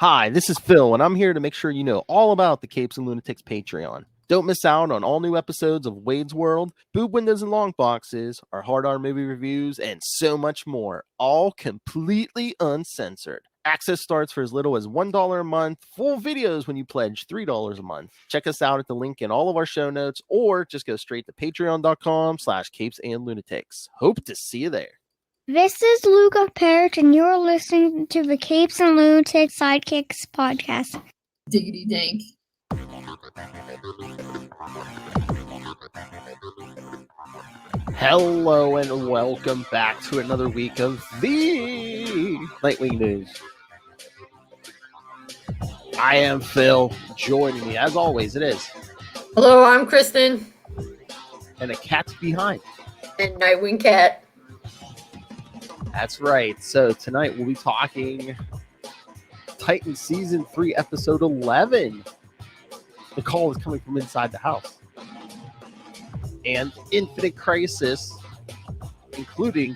Hi, this is Phil, and I'm here to make sure you know all about the Capes and Lunatics Patreon. Don't miss out on all new episodes of Wade's World, Boob Windows and Long Boxes, our Hard R movie reviews, and so much more, all completely uncensored. Access starts for as little as $1 a month, full videos when you pledge $3 a month. Check us out at the link in all of our show notes, or just go straight to patreon.com/capesandlunatics. Hope to see you there. This is Luca Parrott, and you're listening to the Capes and Lunatics Sidekicks Podcast. Diggity dank. Hello and welcome back to another week of the Nightwing News. I am Phil. Joining me, as always, it is. Hello, I'm Kristen. And a cat's behind. And Nightwing Cat. That's right. So tonight we'll be talking Titan Season 3, Episode 11. The call is coming from inside the house. And Infinite Crisis, including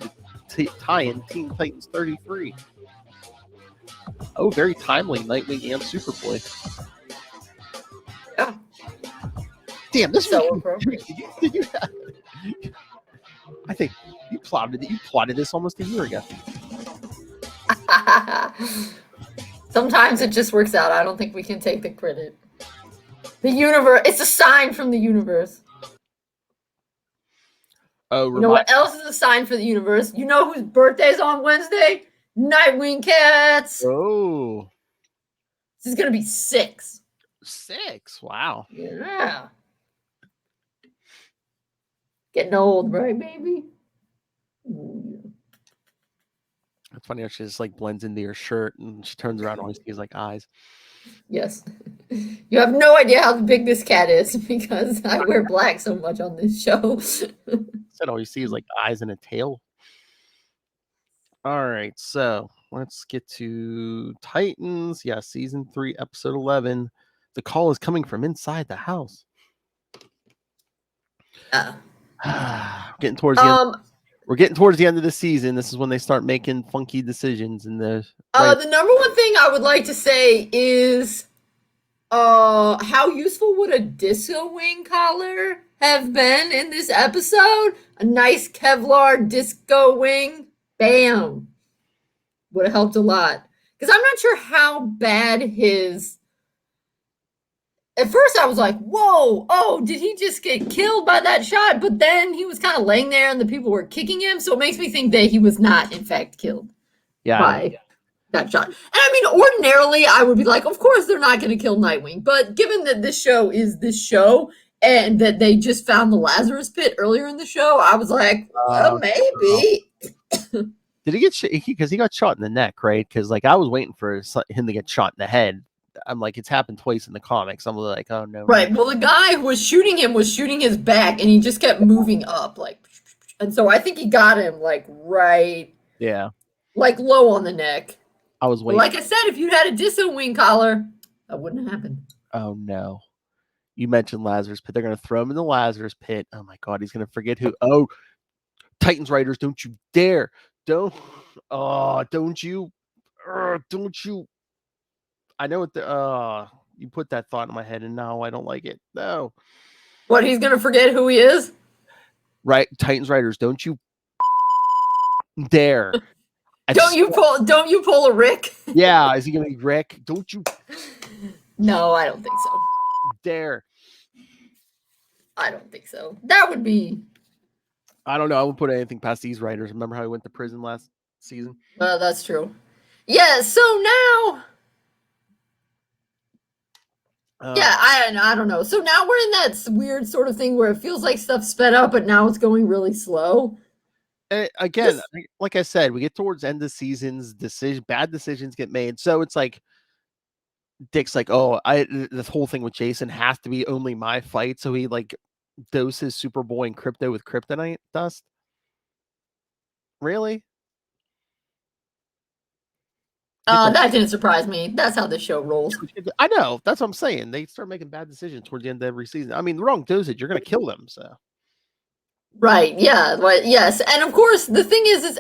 the tie-in Teen Titans 33. Oh, very timely, Nightwing and Superboy. Yeah. Damn, this So was appropriate. I think you plotted this almost a year ago. Sometimes it just works out. I don't think we can take the credit. The universe, it's a sign from the universe. Oh, You know what else is a sign for the universe? You know whose birthday's on Wednesday? Nightwing Cats. Oh. This is going to be 6. 6. Wow. Yeah. Getting old, right, baby? It's funny how she just like blends into your shirt and she turns around and only sees like eyes. Yes. You have no idea how big this cat is because I wear black so much on this show. Said all you see is like eyes and a tail. All right, so let's get to Titans. Yeah, Season 3, Episode 11. The call is coming from inside the house. Getting towards the end. We're getting towards the end of the season. This is when they start making funky decisions in the. The number one thing I would like to say is, how useful would a disco wing collar have been in this episode? A nice Kevlar disco wing, bam, would have helped a lot. Because I'm not sure how bad his. At first, I was like, whoa, oh, did he just get killed by that shot? But then he was kind of laying there and the people were kicking him. So it makes me think that he was not, in fact, killed by that shot. And I mean, ordinarily, I would be like, of course, they're not going to kill Nightwing. But given that this show is this show and that they just found the Lazarus pit earlier in the show, I was like, well, maybe. Did he get shot? Because he got shot in the neck, right? Because like I was waiting for him to get shot in the head. I'm like, it's happened twice in the comics. I'm like, oh no. Right. Well, the guy who was shooting him was shooting his back, and he just kept moving up, like, and so I think he got him like right. Yeah. Like low on the neck. I was waiting. But like I said, if you'd had a Disso wing collar, that wouldn't have happened. Oh no. You mentioned Lazarus pit. They're gonna throw him in the Lazarus pit. Oh my god, he's gonna forget who. Oh, Titans writers, don't you dare! Don't you. I know what you put that thought in my head, and now I don't like it. No. What, he's gonna forget who he is? Right, Titans writers, don't you dare! Don't you pull a Rick? Yeah, is he gonna be Rick? Don't you? No, I don't think so. Dare. I don't think so. That would be. I don't know. I wouldn't put anything past these writers. Remember how he went to prison last season? That's true. Yeah. So now. I don't know. So now we're in that weird sort of thing where it feels like stuff sped up, but now it's going really slow. Again, like I said, we get towards end of seasons, bad decisions get made. So it's like Dick's like, oh, this whole thing with Jason has to be only my fight. So he like doses Superboy and Crypto with kryptonite dust. Really? That didn't surprise me. That's how this show rolls. I know. That's what I'm saying. They start making bad decisions towards the end of every season. I mean, the wrong dosage, you're going to kill them. So, right? Yeah. Yes. And of course, the thing is, and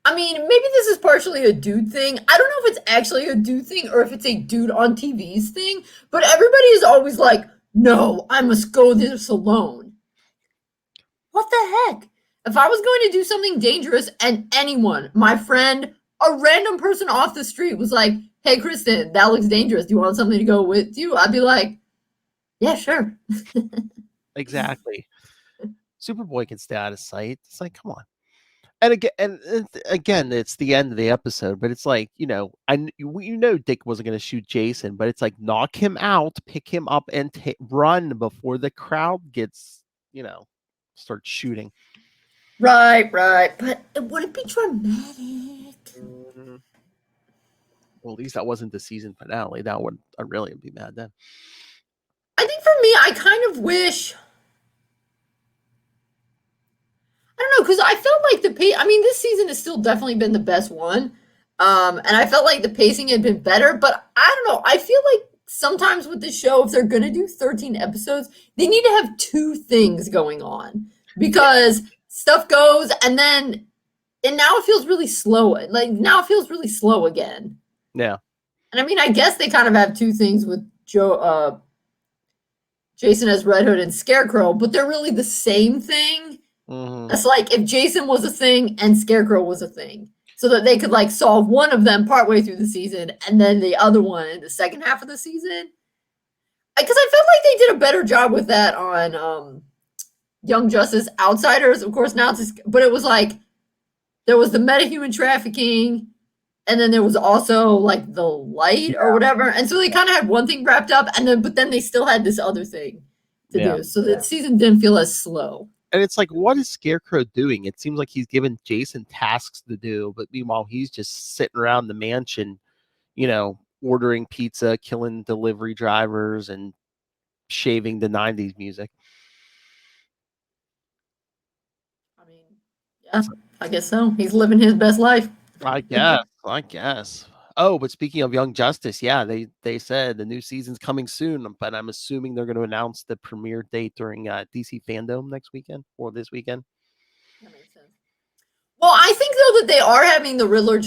I mean, maybe this is partially a dude thing. I don't know if it's actually a dude thing or if it's a dude on TV's thing, but everybody is always like, no, I must go this alone. What the heck? If I was going to do something dangerous and anyone, my friend, a random person off the street was like, hey, Kristen, that looks dangerous. Do you want something to go with you? I'd be like, yeah, sure. Exactly. Superboy can stay out of sight. It's like, come on. And again, it's the end of the episode, but it's like, Dick wasn't going to shoot Jason, but it's like, knock him out, pick him up, and run before the crowd gets, starts shooting. Right. But it wouldn't be dramatic. Mm-hmm. Well, at least that wasn't the season finale. That would, I really would be mad then. I think for me, I kind of wish. I don't know, because I felt like this season has still definitely been the best one. And I felt like the pacing had been better, but I don't know. I feel like sometimes with this show, if they're going to do 13 episodes, they need to have two things going on because stuff goes and now it feels really slow. Like now it feels really slow again. Yeah. And I mean, I guess they kind of have two things with Jason as Red Hood and Scarecrow, but they're really the same thing. Mm-hmm. It's like if Jason was a thing and Scarecrow was a thing, so that they could like solve one of them partway through the season and then the other one in the second half of the season. Because I felt like they did a better job with that on Young Justice Outsiders. Of course, now but it was like there was the metahuman trafficking, and then there was also like the light or whatever, and so they kind of had one thing wrapped up, but then they still had this other thing to do, so that season didn't feel as slow. And it's like, what is Scarecrow doing? It seems like he's given Jason tasks to do, but meanwhile, he's just sitting around the mansion, ordering pizza, killing delivery drivers, and shaving the 90s music. I mean, yeah, I guess so. He's living his best life. I guess. Oh, but speaking of Young Justice, yeah, they said the new season's coming soon, but I'm assuming they're going to announce the premiere date during DC Fandom next weekend or this weekend. That makes sense. Well, I think though that they are having the Riddler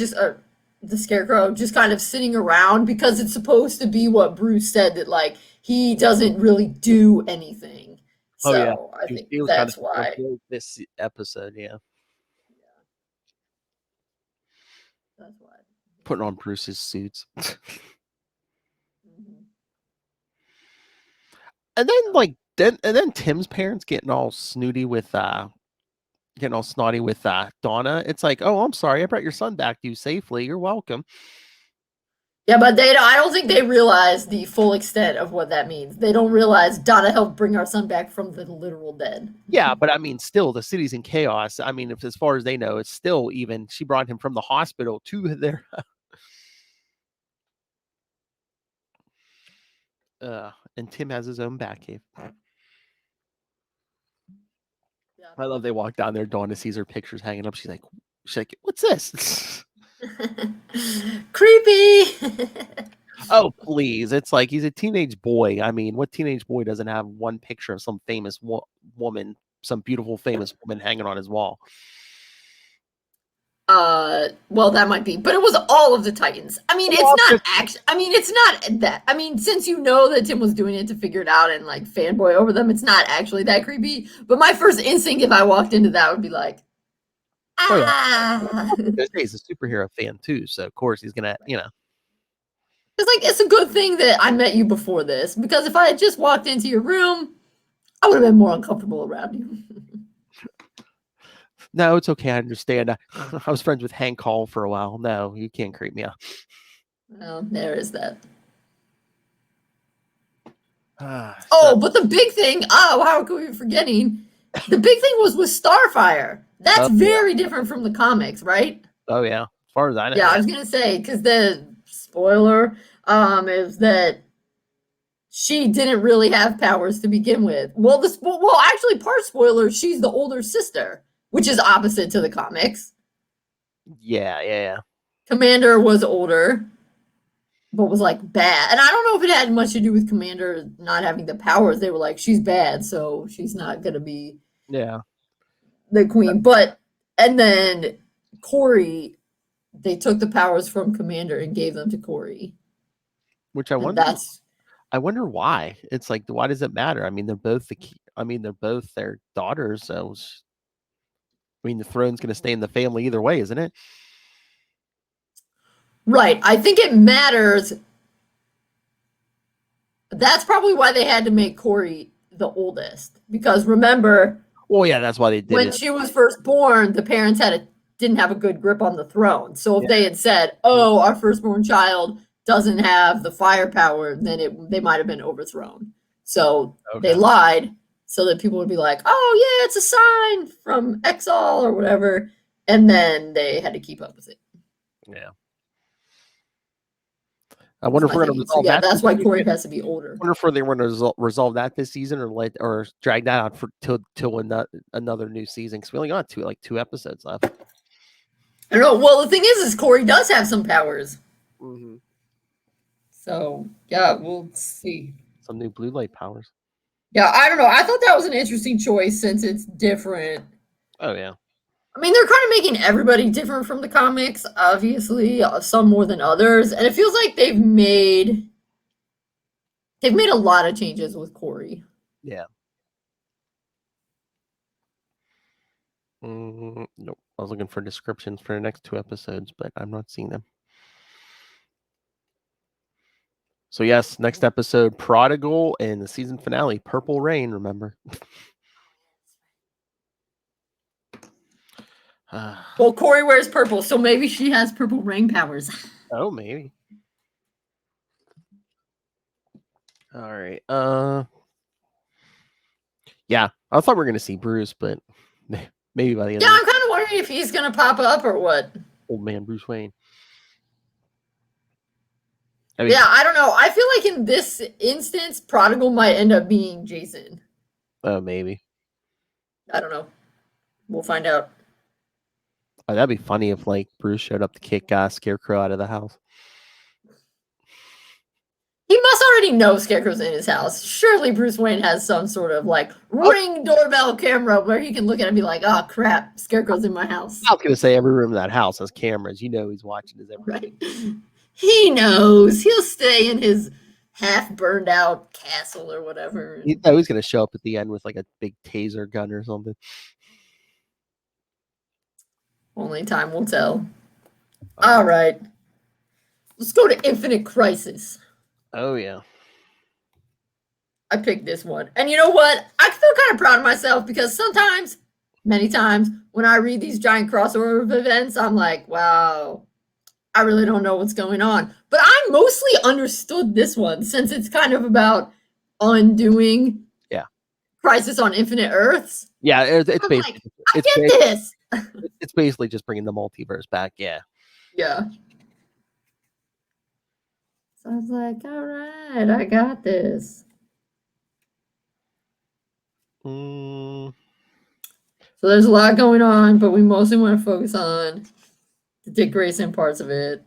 the Scarecrow just kind of sitting around because it's supposed to be what Bruce said, that like he doesn't really do anything. So I think that's why this episode, yeah. That's why. Putting on Bruce's suits. Mm-hmm. And then Tim's parents getting all snooty with Donna. It's like, oh, I'm sorry, I brought your son back to you safely. You're welcome. Yeah, but I don't think they realize the full extent of what that means. They don't realize Donna helped bring our son back from the literal dead. Yeah, but I mean, still, the city's in chaos. I mean, as far as they know, it's still even. She brought him from the hospital to their. And Tim has his own Batcave. Yeah. I love they walk down there. Donna sees her pictures hanging up. She's like, "What's this?" Creepy. Oh, please. It's like he's a teenage boy. I mean, what teenage boy doesn't have one picture of some famous woman, some beautiful famous woman hanging on his wall? Well, that might be, but it was all of the Titans. I mean, it's not actually, I mean, it's not that, I mean, since you know that Tim was doing it to figure it out and like fanboy over them, it's not actually that creepy. But my first instinct, if I walked into that, would be like, ah. He's a superhero fan too, so of course he's gonna, It's like, it's a good thing that I met you before this, because if I had just walked into your room, I would have been more uncomfortable around you. No, it's okay. I understand. I was friends with Hank Hall for a while. No, you can't creep me out. Well, there is that. So. But the big thing, how could we be forgetting? The big thing was with Starfire. That's very different from the comics, right? Oh, yeah. As far as I know. Yeah, I was going to say, because the spoiler is that she didn't really have powers to begin with. Well, actually, part spoiler, she's the older sister, which is opposite to the comics. Yeah. Commander was older, but was like bad. And I don't know if it had much to do with Commander not having the powers. They were like, she's bad, so she's not going to be the queen. And then Corey, they took the powers from Commander and gave them to Corey. Which I And wonder. that's I wonder why. It's like, why does it matter? I mean, they're both they're both their daughters. So, the throne's going to stay in the family either way, isn't it? right. I think it matters. That's probably why they had to make Corey the oldest. Because remember, Well, yeah, that's why they did when it. she was first born, the parents didn't have a good grip on the throne. So if Yeah. they had said, "Oh, our firstborn child doesn't have the firepower," then they might have been overthrown. So they lied so that people would be like, "Oh yeah, it's a sign from Exile or whatever," and then they had to keep up with it. Yeah. I wonder if we're going to resolve that. That's why Corey has to be older. I wonder if they want to resolve that this season or drag that out till another new season, because we only got two episodes left. I don't know. Well, the thing is Corey does have some powers. Mm-hmm. So yeah, we'll see. Some new blue light powers. Yeah, I don't know. I thought that was an interesting choice since it's different. Oh yeah. I mean, they're kind of making everybody different from the comics, obviously, some more than others, and it feels like they've made a lot of changes with Corey. Yeah. Nope. I was looking for descriptions for the next 2 episodes, but I'm not seeing them. So yes, next episode, Prodigal, and the season finale, Purple Rain. Remember. Well, Corey wears purple, so maybe she has purple rain powers. Oh, maybe. All right. Yeah, I thought we were gonna see Bruce, but maybe by the end. Yeah, I'm kind of wondering if he's gonna pop up or what. Old man Bruce Wayne. Yeah, I don't know. I feel like in this instance, Prodigal might end up being Jason. Oh, maybe. I don't know. We'll find out. Oh, that'd be funny if Bruce showed up to kick Scarecrow out of the house. He must already know Scarecrow's in his house. Surely Bruce Wayne has some sort of ring doorbell camera where he can look at it and be like, "Oh crap, Scarecrow's in my house." I was gonna say every room in that house has cameras. He's watching his every. Right. He knows. He'll stay in his half burned out castle or whatever. He's gonna show up at the end with a big taser gun or something. Only time will tell. All right. Let's go to Infinite Crisis. Oh, yeah. I picked this one. And you know what? I feel kind of proud of myself because many times, when I read these giant crossover events, I'm like, wow, I really don't know what's going on. But I mostly understood this one since it's kind of about undoing Crisis on Infinite Earths. Yeah, it's basically. I get this. It's basically just bringing the multiverse back. Yeah. Yeah. So I was like, all right, I got this. So there's a lot going on, but we mostly want to focus on the Dick Grayson parts of it.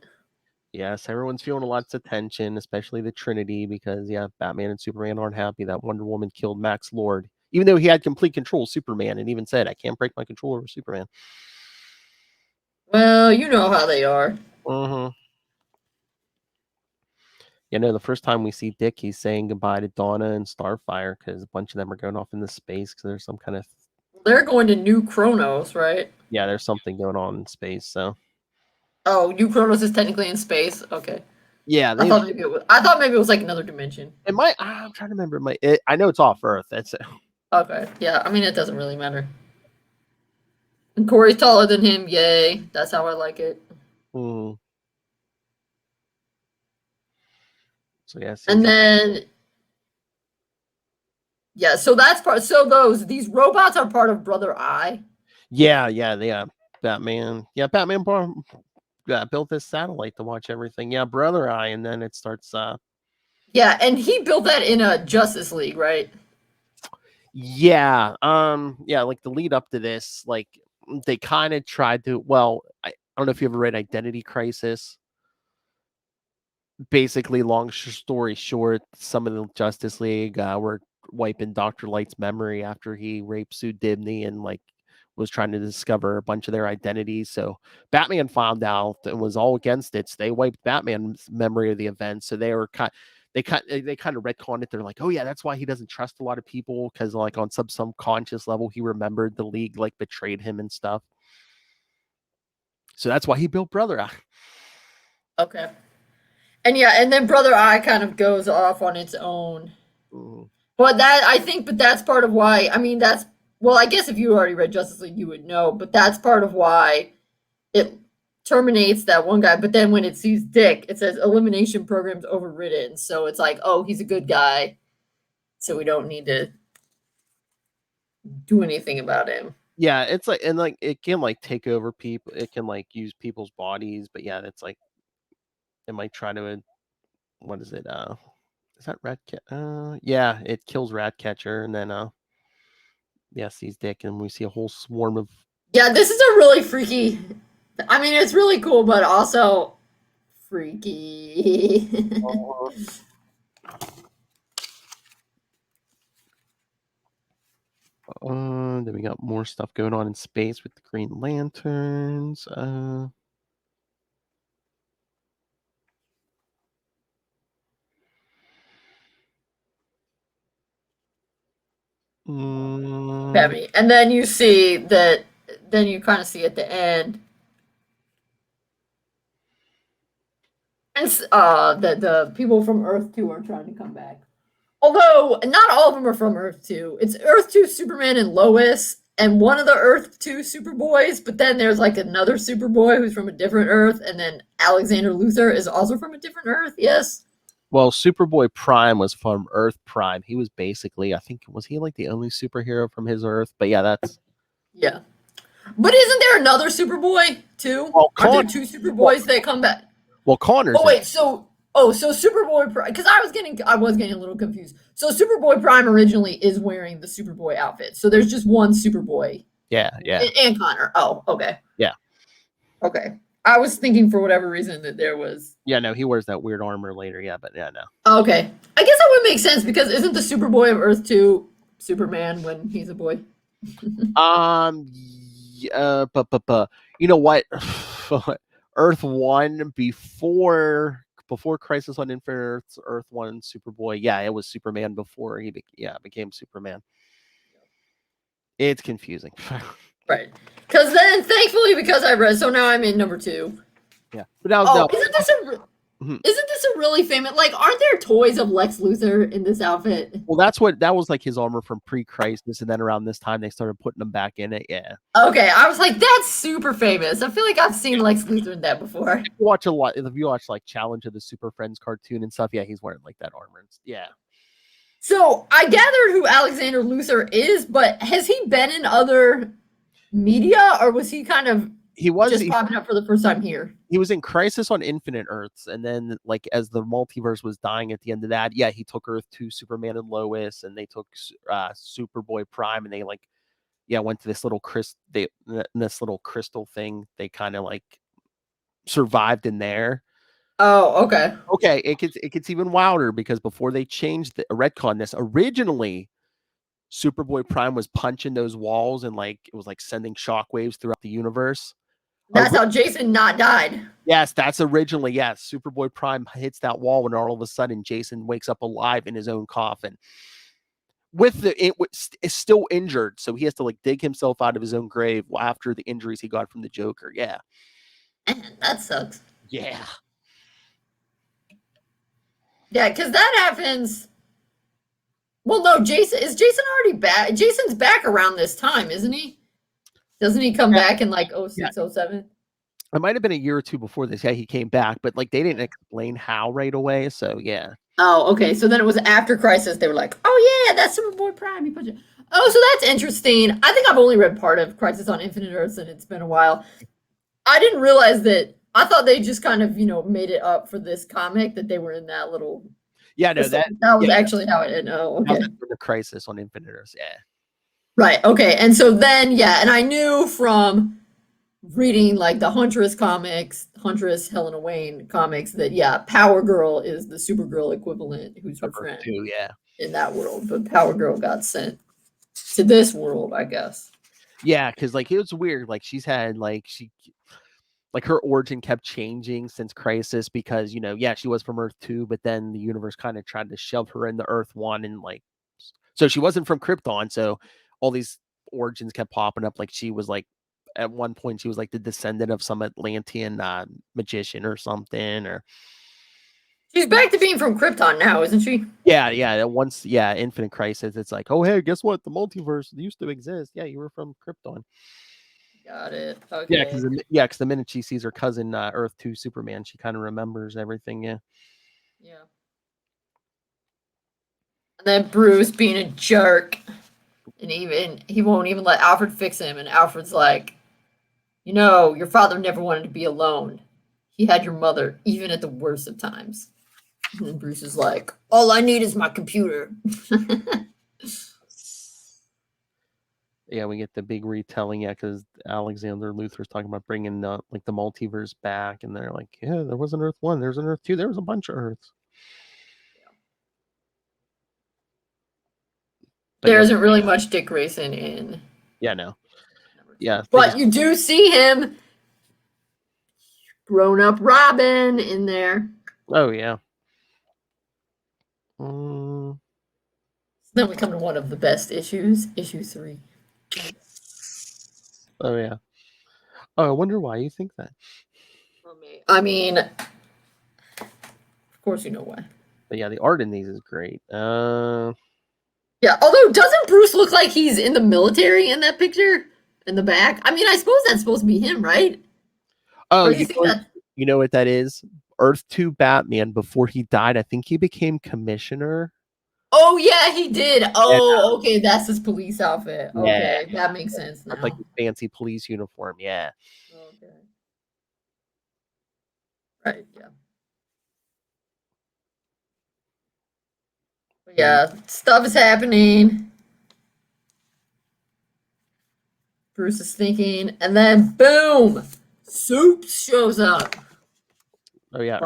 Yes, everyone's feeling lots of tension, especially the Trinity, because Batman and Superman aren't happy that Wonder Woman killed Max Lord, even though he had complete control of Superman and even said, "I can't break my control over Superman." Well, you know how they are. The first time we see Dick, he's saying goodbye to Donna and Starfire because a bunch of them are going off into space because there's some kind of. They're going to New Kronos, right? Yeah, there's something going on in space. So. Oh, New Kronos is technically in space. Okay. Yeah, I thought maybe it was another dimension. It might. I'm trying to remember. I know it's off Earth. That's it. Okay. Yeah. I mean, it doesn't really matter. And Corey's taller than him. Yay! That's how I like it. So yes. And then. Yeah. So that's part. So these robots are part of Brother Eye. Yeah. Batman. Yeah, Batman built this satellite to watch everything. Yeah, Brother Eye, and then it starts. Yeah, and he built that in a Justice League, right? Yeah. The lead up to this, they kind of tried to. Well, I don't know if you ever read Identity Crisis. Basically, long story short, some of the Justice League were wiping Dr. Light's memory after he raped Sue Dibney and was trying to discover a bunch of their identities. So Batman found out and was all against it. So they wiped Batman's memory of the event. So they were they kind of retconned it. They're like, oh yeah, that's why he doesn't trust a lot of people, because like on some subconscious level, he remembered the League like betrayed him and stuff. So that's why he built Brother Eye. Okay. And yeah, and then Brother Eye kind of goes off on its own. Mm. But that's part of why, I mean, I guess if you already read Justice League, you would know, but that's part of why it terminates that one guy. But then when it sees Dick, it says elimination program's overridden. So it's like, oh, he's a good guy, so we don't need to do anything about him. Yeah, it's like, and like it can like take over people. It can like use people's bodies, but yeah, it's like it might try to, what is it? Is that Ratcatcher? Yeah, it kills Ratcatcher, and then sees Dick, and we see a whole swarm of. Yeah, this is a really freaky. I mean, it's really cool, but also freaky. Then we got more stuff going on in space with the Green Lanterns. And then you see that. Then you kind of see at the end, and that the people from Earth 2 are trying to come back. Although not all of them are from Earth 2. It's Earth 2 Superman and Lois, and one of the Earth 2 Superboys. But then there's like another Superboy who's from a different Earth, and then Alexander Luthor is also from a different Earth. Yes. Well, Superboy Prime was from Earth Prime. He was basically, I think, was he like the only superhero from his Earth? But yeah, that's. Yeah. But isn't there another Superboy too? Well, are there two Superboys that come back? Well, Connor's. Oh wait, so Superboy Prime, because I was getting a little confused. So Superboy Prime originally is wearing the Superboy outfit. So there's just one Superboy. Yeah. And Connor. Oh, okay. Yeah. Okay. I was thinking for whatever reason that there was. Yeah, no, he wears that weird armor later. Yeah, but yeah, no. Okay. I guess that would make sense, because isn't the Superboy of Earth 2 Superman when he's a boy? But you know what? Earth 1 before Crisis on Infinite Earths, Earth 1 Superboy. Yeah, it was Superman before he became Superman. It's confusing. Right. Because then, thankfully, because I read, so now I'm in number 2. Yeah. But now, isn't this a really famous, like, aren't there toys of Lex Luthor in this outfit? Well, that was like his armor from pre-Crisis, and then around this time they started putting him back in it. Yeah. Okay, I was like, that's super famous. I feel like I've seen Lex Luthor in that before. If you watch like Challenge of the Super Friends cartoon and stuff, yeah, he's wearing like that armor. Yeah. So I gathered who Alexander Luthor is, but has he been in other media, or was he kind of popping up for the first time here? He was in Crisis on Infinite Earths, and then like as the multiverse was dying at the end of that, yeah, he took Earth 2 Superman and Lois, and they took Superboy Prime, and they like went to this little crystal thing. They kind of like survived in there. Oh, okay. Okay, it gets even wilder, because before they changed the retcon this, originally Superboy Prime was punching those walls, and like it was like sending shockwaves throughout the universe. That's how Jason not died. Yes, that's originally, yes. Superboy Prime hits that wall, and all of a sudden Jason wakes up alive in his own coffin. Is still injured, so he has to like dig himself out of his own grave after the injuries he got from the Joker. Yeah. That sucks. Yeah. Yeah, because that happens. Well, no, is Jason already back? Jason's back around this time, isn't he? Doesn't he come back in like 06, 07? It might have been a year or two before this. Yeah, he came back, but like they didn't explain how right away. So yeah. Oh, okay. So then it was after Crisis. They were like, "Oh yeah, that's Superboy Prime." He punched it. Oh, so that's interesting. I think I've only read part of Crisis on Infinite Earths, and it's been a while. I didn't realize that. I thought they just kind of, made it up for this comic that they were in that little. Yeah, no, that was actually how it. Oh, okay. The Crisis on Infinite Earths. Yeah. Right. Okay. And so then, and I knew from reading like the Huntress Helena Wayne comics that Power Girl is the Supergirl equivalent, who's her friend too, in that world, but Power Girl got sent to this world, I guess. Yeah, because like it was weird. Like she's had like her origin kept changing since Crisis because yeah, she was from Earth 2, but then the universe kind of tried to shove her into Earth 1 and like so she wasn't from Krypton, so all these origins kept popping up. Like she was like at one point she was like the descendant of some Atlantean magician or something, or She's back to being from Krypton now, isn't she? yeah. Once Infinite Crisis, it's like, oh hey, guess what? The multiverse used to exist. Yeah, you were from Krypton. Got it. Okay. Because the minute she sees her cousin Earth 2 Superman, she kind of remembers everything. Yeah. Yeah. And then Bruce being a jerk, and he won't even let Alfred fix him. And Alfred's like, your father never wanted to be alone. He had your mother, even at the worst of times. And then Bruce is like, all I need is my computer. Yeah, we get the big retelling, because Alexander Luthor's talking about bringing the multiverse back, and they're like, yeah, there was an Earth 1, there's an Earth 2, there was a bunch of Earths. There isn't really much Dick Grayson in. Yeah, no. Yeah. But you do see him, grown-up Robin, in there. Oh, yeah. Then we come to one of the best issues, issue 3. Oh, yeah. Oh, I wonder why you think that. I mean, of course you know why. But yeah, the art in these is great. Yeah, although doesn't Bruce look like he's in the military in that picture in the back? I mean, I suppose that's supposed to be him, right? Oh, you know what that is? Earth 2 Batman, before he died, I think he became commissioner. Oh, yeah, he did. Oh, okay, that's his police outfit. Okay, yeah. That makes sense now. That's like a fancy police uniform, yeah. Okay. Right, yeah. But yeah, stuff is happening. Bruce is thinking, and then boom! Soups shows up. Oh, yeah,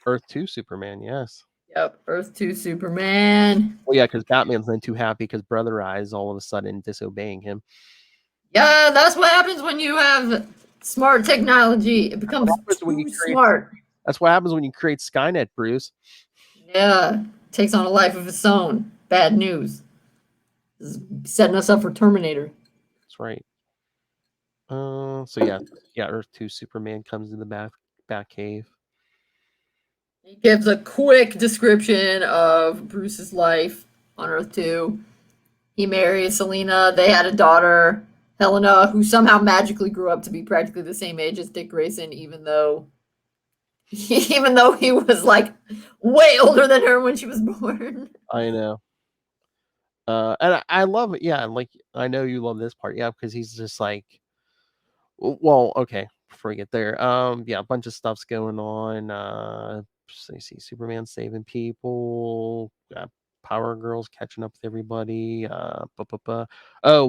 Earth 2 Superman, yes. Yep, Earth 2 Superman. Well, yeah, because Batman's not too happy because Brother Eye is all of a sudden disobeying him. Yeah, that's what happens when you have smart technology. It becomes smart. That's what happens when you create Skynet, Bruce. Yeah, takes on a life of its own. Bad news. This is setting us up for Terminator. That's right. So yeah, Earth 2 Superman comes in the Batcave. He gives a quick description of Bruce's life on Earth 2. He married Selena. They had a daughter, Helena, who somehow magically grew up to be practically the same age as Dick Grayson, even though he was like way older than her when she was born. I know. And I love it. Yeah, like I know you love this part. Yeah, because he's just like, well, okay, before we get there, yeah, a bunch of stuff's going on. So you see Superman saving people, Power Girls catching up with everybody. Oh,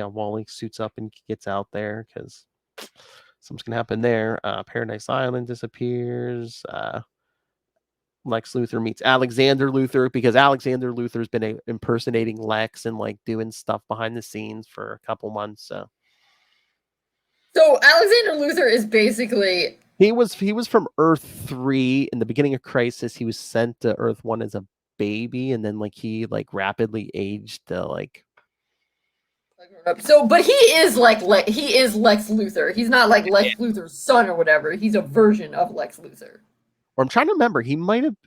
Wally suits up and gets out there because something's gonna happen there. Paradise Island disappears. Lex Luthor meets Alexander Luthor because Alexander Luthor's been impersonating Lex and like doing stuff behind the scenes for a couple months. So Alexander Luthor is basically he was from Earth 3 in the beginning of Crisis. He was sent to Earth 1 as a baby, and then like he like rapidly aged to like. So, but he is Lex Luthor. He's not like Lex Luthor's son or whatever. He's a version of Lex Luthor. Or I'm trying to remember. He might have.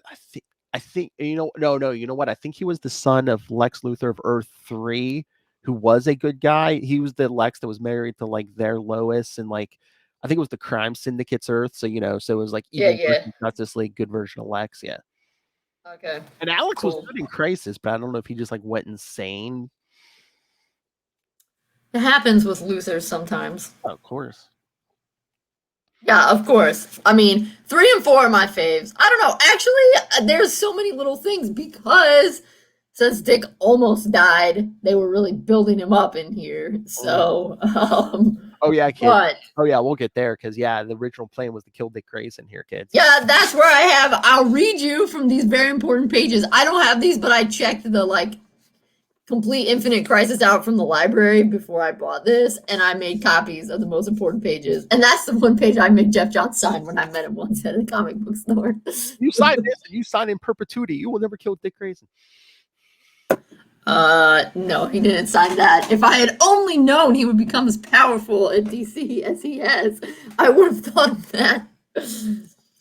I think you know. No. You know what? I think he was the son of Lex Luthor of Earth 3, who was a good guy. He was the Lex that was married to like their Lois, and like I think it was the crime syndicate's Earth. So so it was like Justice League, good version of Lex. Yeah. Okay. And Alex was good in Crisis, but I don't know if he just like went insane. It happens with Luthor sometimes. Oh, of course. Yeah, of course. I mean, 3 and 4 are my faves. I don't know. Actually, there's so many little things because since Dick almost died, they were really building him up in here. So, oh yeah, kids. We'll get there because the original plan was to kill Dick Grayson here, kids. Yeah, that's where I'll read you from these very important pages. I don't have these, but I checked the Complete Infinite Crisis out from the library before I bought this, and I made copies of the most important pages. And that's the one page I made Jeff Johns sign when I met him once at a comic book store. You signed this, and you sign in perpetuity. You will never kill Dick Grayson. No, he didn't sign that. If I had only known he would become as powerful at DC as he has, I would have thought of that.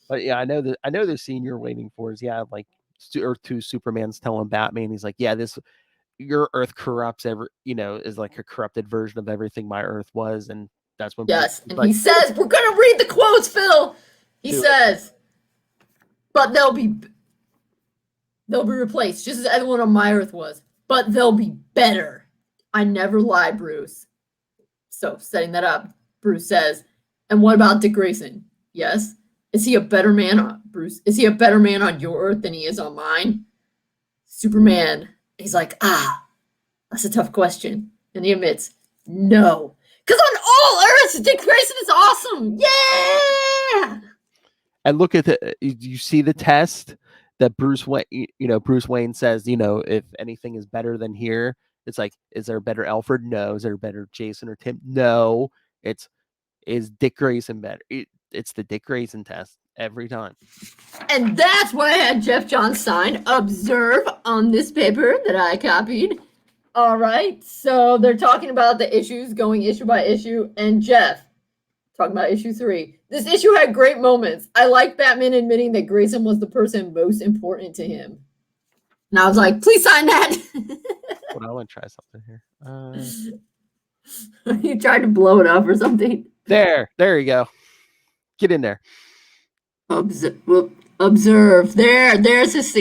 But yeah, I know the scene you're waiting for is like Earth 2 Superman's telling Batman, he's like, yeah, your Earth corrupts is like a corrupted version of everything my Earth was, and that's when and he says, we're gonna read the quotes, Phil. He says, but they'll be replaced, just as everyone on my Earth was, but they'll be better. I never lie, Bruce. So setting that up, Bruce says, and what about Dick Grayson? Yes. Is he a better man, Bruce? Is he a better man on your Earth than he is on mine? Superman. He's like, that's a tough question. And he admits, no. Because on all Earths, Dick Grayson is awesome. Yeah! And look at you see the test that Bruce Wayne says, if anything is better than here, it's like, is there a better Alfred? No. Is there a better Jason or Tim? No. Is Dick Grayson better? It's the Dick Grayson test every time. And that's why I had Jeff Johns sign observe on this paper that I copied. All right. So they're talking about the issues going issue by issue. And Jeff, talking about issue 3. This issue had great moments. I like Batman admitting that Grayson was the person most important to him. And I was like, please sign that. Hold on, I want to try something here. You tried to blow it up or something? There you go. Get in there. Observe. There's his.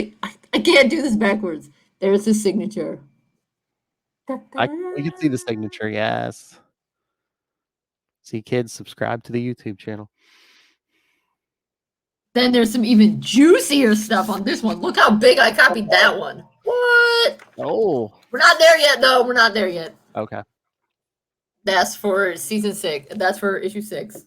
I can't do this backwards. There's his signature. We can see the signature. Yes. See, kids, subscribe to the YouTube channel. Then there's some even juicier stuff on this one. Look how big I copied that one. What? Oh. We're not there yet, though. We're not there yet. Okay. That's for season 6. That's for issue 6.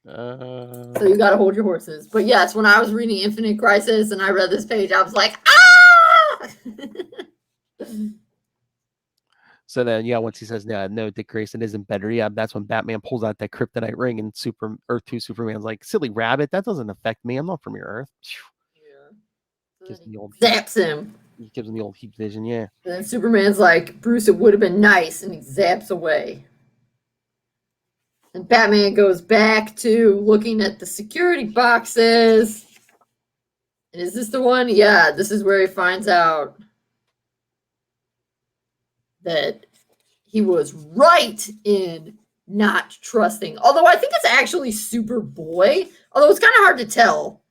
So you gotta hold your horses. But yes, when I was reading Infinite Crisis and I read this page, I was like, ah! So then, once he says, no, Dick Grayson isn't better. Yeah, that's when Batman pulls out that kryptonite ring and Earth 2 Superman's like, silly rabbit, that doesn't affect me. I'm not from your Earth. Yeah. Zaps him. He gives him the old heat vision, yeah. And then Superman's like, Bruce, it would have been nice. And he zaps away. And Batman goes back to looking at the security boxes. And is this the one? Yeah, this is where he finds out that he was right in not trusting. Although I think it's actually Superboy. Although it's kind of hard to tell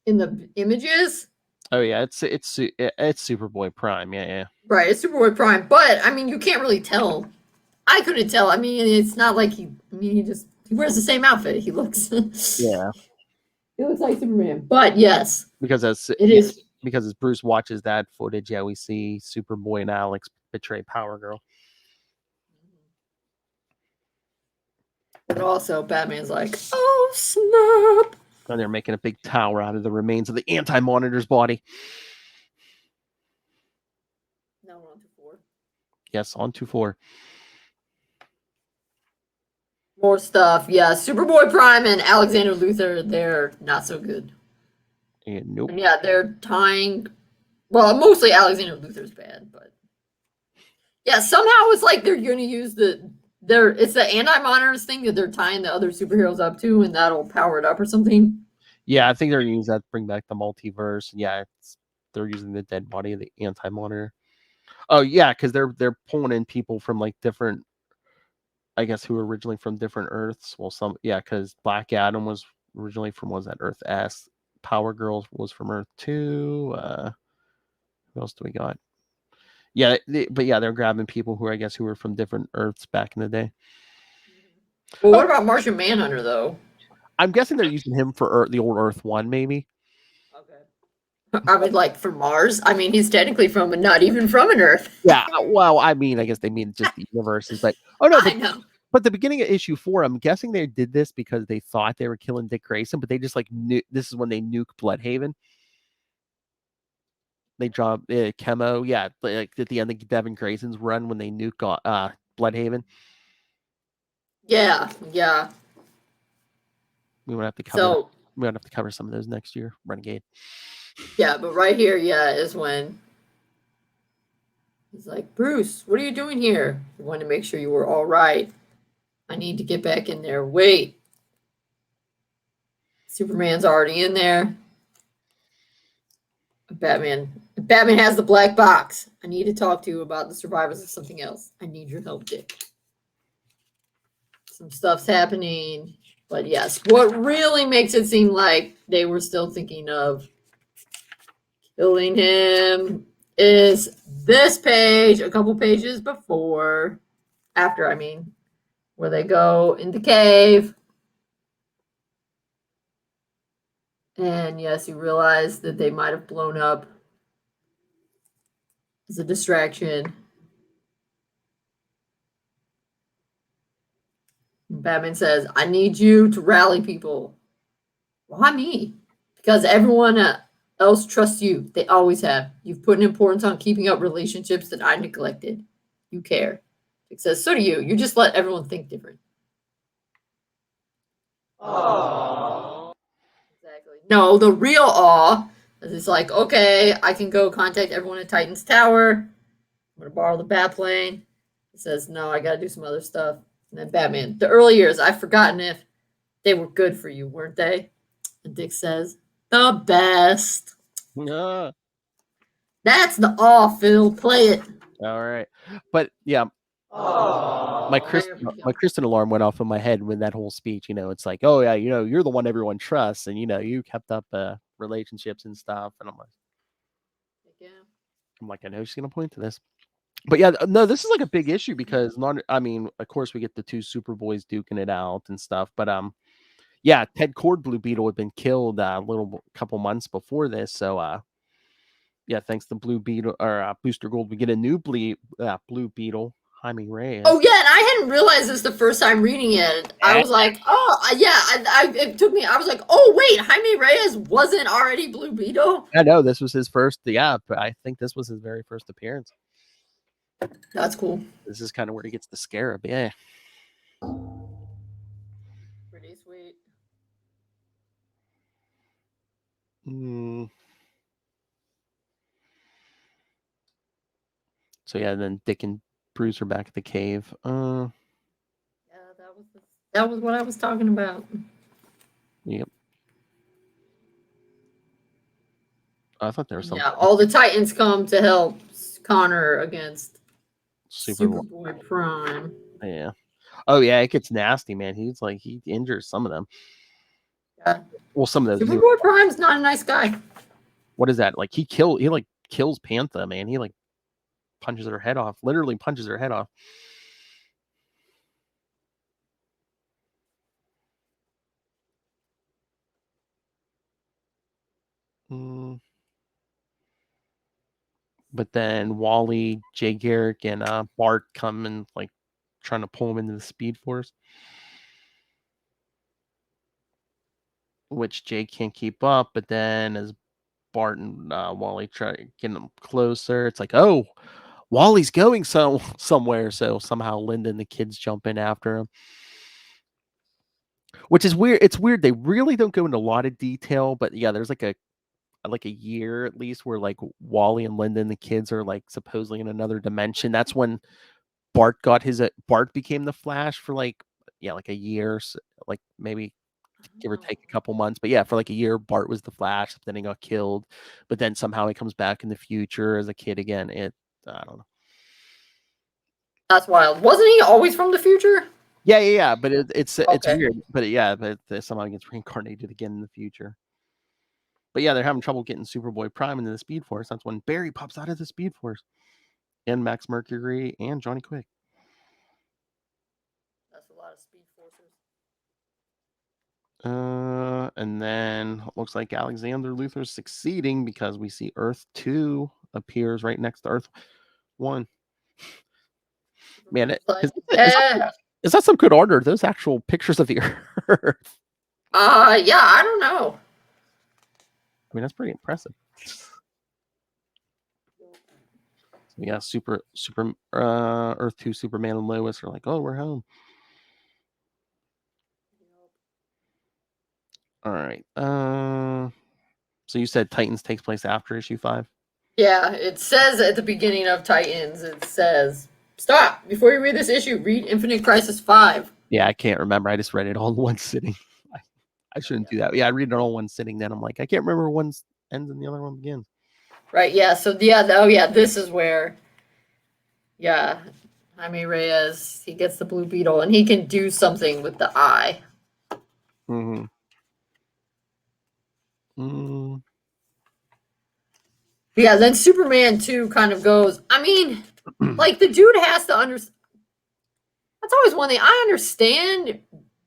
in the images. Oh yeah, it's Superboy Prime. Yeah. Right, it's Superboy Prime. But I mean, you can't really tell. I couldn't tell. I mean, it's not like he wears the same outfit. He looks. Yeah. He looks like Superman. But yes. Because as Bruce watches that footage, we see Superboy and Alex betray Power Girl. But also, Batman's like, oh, snap. And they're making a big tower out of the remains of the Anti-Monitor's body. Now we're on to 4. Yes, on to 4. More stuff. Yeah, Superboy Prime and Alexander Luthor, they're not so good. Yeah, nope. And yeah, they're tying. Well, mostly Alexander Luthor's bad, but yeah, somehow it's like they're going to use it's the anti-monitors thing that they're tying the other superheroes up to, and that'll power it up or something. Yeah, I think they're going to use that to bring back the multiverse. Yeah, they're using the dead body of the anti-monitor. Oh yeah, because they're pulling in people from like different, I guess, who were originally from different Earths. Well, because Black Adam was originally from, was that Earth S? Power Girl was from Earth 2. Who else do we got? Yeah, they're grabbing people who were from different Earths back in the day. Well, what about Martian Manhunter, though? I'm guessing they're using him for the old Earth 1, maybe. Okay. I mean, like, for Mars? I mean, he's technically not even from an Earth. Yeah, well, I mean, I guess they mean just the universes. But, oh, no. I know. But the beginning of issue 4, I'm guessing they did this because they thought they were killing Dick Grayson, but they just, like, this is when they nuke Bloodhaven. They drop Chemo. Yeah, like at the end of Devin Grayson's run when they nuke Bloodhaven. Yeah. We would have to cover. So We would have to cover some of those next year. Renegade. yeah, but right here, is when he's like, Bruce, what are you doing here? I wanted to make sure you were all right. I need to get back in there. Wait. Superman's already in there. Batman has the black box. I need to talk to you about the survivors of something else. I need your help, Dick. Some stuff's happening. But yes, what really makes it seem like they were still thinking of killing him is this page, a couple pages after, where they go in the cave. And yes, you realize that they might have blown up as a distraction. Batman says, I need you to rally people. Why me? Because everyone else trusts you. They always have. You've put an importance on keeping up relationships that I neglected. You care. It says, so do you. You just let everyone think different. Aww. Exactly. No, the real awe is it's like, okay, I can go contact everyone at Titan's Tower. I'm going to borrow the bat plane. It says, no, I got to do some other stuff. And then Batman, the early years, I've forgotten if they were good for you, weren't they? And Dick says, the best. Yeah. That's the awe, Phil. Play it. All right. But yeah, my Kristen alarm went off in my head with that whole speech. It's like, oh yeah, you're the one everyone trusts, and you kept up relationships and stuff. And I'm like, I know she's gonna point to this. But yeah, no, this is like a big issue because of course we get the two Superboys duking it out and stuff, but yeah, Ted Cord Blue Beetle had been killed a couple months before this, so yeah, thanks to Blue Beetle or Booster Gold, we get a new Blue Beetle, Jaime Reyes. Oh yeah, and I hadn't realized this the first time reading it. I was like, oh yeah, it took me. I was like, oh wait, Jaime Reyes wasn't already Blue Beetle. I know this was his first. Yeah, but I think this was his very first appearance. That's cool. This is kind of where he gets the scarab. Yeah. Pretty sweet. So yeah, then Dick and Bruce are back at the cave. Yeah, that was what I was talking about. Yep. I thought there was something. Yeah, all the Titans come to help Connor against Superboy Prime. Yeah. Oh yeah, it gets nasty, man. He injures some of them. Yeah. Well, some of those. Superboy Prime's not a nice guy. What is that? Like he kills Pantha, man. He punches her head off. Literally punches her head off. But then Wally, Jay Garrick, and Bart come and trying to pull him into the Speed Force, which Jay can't keep up. But then as Bart and Wally try to get him closer, it's like, oh, Wally's going somewhere. So somehow Linda and the kids jump in after him, which is weird. It's weird. They really don't go into a lot of detail, but yeah, there's a year at least where Wally and Linda and the kids are supposedly in another dimension. That's when Bart became the Flash for a year, so maybe give or take a couple months. But yeah, for a year, Bart was the Flash. Then he got killed, but then somehow he comes back in the future as a kid again. I don't know. That's wild. Wasn't he always from the future? Yeah. But it's weird. But somehow he gets reincarnated again in the future. But yeah, they're having trouble getting Superboy Prime into the Speed Force. That's when Barry pops out of the Speed Force. And Max Mercury and Johnny Quick. That's a lot of Speed Forces. And then it looks like Alexander Luthor's succeeding because we see Earth 2 appears right next to Earth 1. Man, is that some good art, or are those actual pictures of the Earth? Yeah, I don't know. I mean, that's pretty impressive. Yeah, Earth 2 Superman and Lois are like, oh, we're home. All right. So you said Titans takes place after issue 5? Yeah, it says at the beginning of Titans, it says, stop! Before you read this issue, read Infinite Crisis 5. Yeah, I can't remember. I just read it all in one sitting. I shouldn't do that. Yeah, I read it all in one sitting. Then I'm like, I can't remember one ends and the other one begins. Right, yeah, so yeah, oh yeah, this is where, yeah, Jaime Reyes, he gets the Blue Beetle, and he can do something with the eye. Mm-hmm. Mm. Yeah, then Superman 2 kind of goes, I mean, like, the dude has to understand. That's always one thing I understand,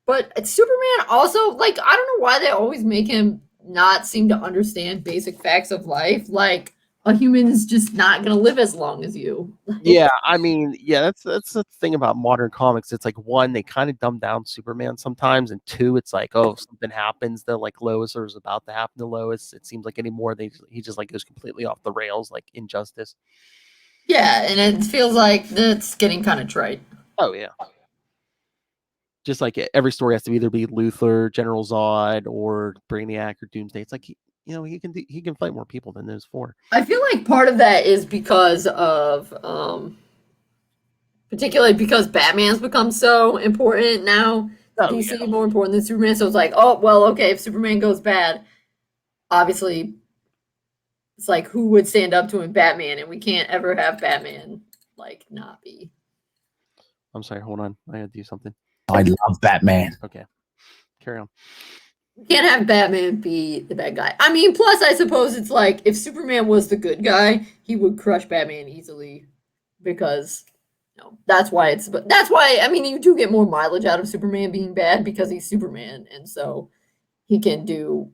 but Superman also, like, I don't know why they always make him not seem to understand basic facts of life. Like, a human is just not going to live as long as you. Yeah, I mean, yeah, that's the thing about modern comics. It's like, one, they kind of dumb down Superman sometimes, and two, it's like, oh, if something happens that like Lois or is about to happen to Lois, it seems like anymore he just like goes completely off the rails, like Injustice. Yeah, and it feels like that's getting kind of trite. Oh yeah. Just like every story has to either be Luthor, General Zod, or Brainiac or Doomsday. It's like he can fight more people than those 4. I feel like part of that is because of particularly because Batman's become so important now. DC more important than Superman. So it's like, oh well, okay, if Superman goes bad, obviously it's like who would stand up to him? Batman, and we can't ever have Batman like not be. I'm sorry, hold on. I gotta do something. I love Batman. Okay. Carry on. We can't have Batman be the bad guy. I mean, plus I suppose it's like if Superman was the good guy, he would crush Batman easily because that's why I mean you do get more mileage out of Superman being bad because he's Superman, and so he can do,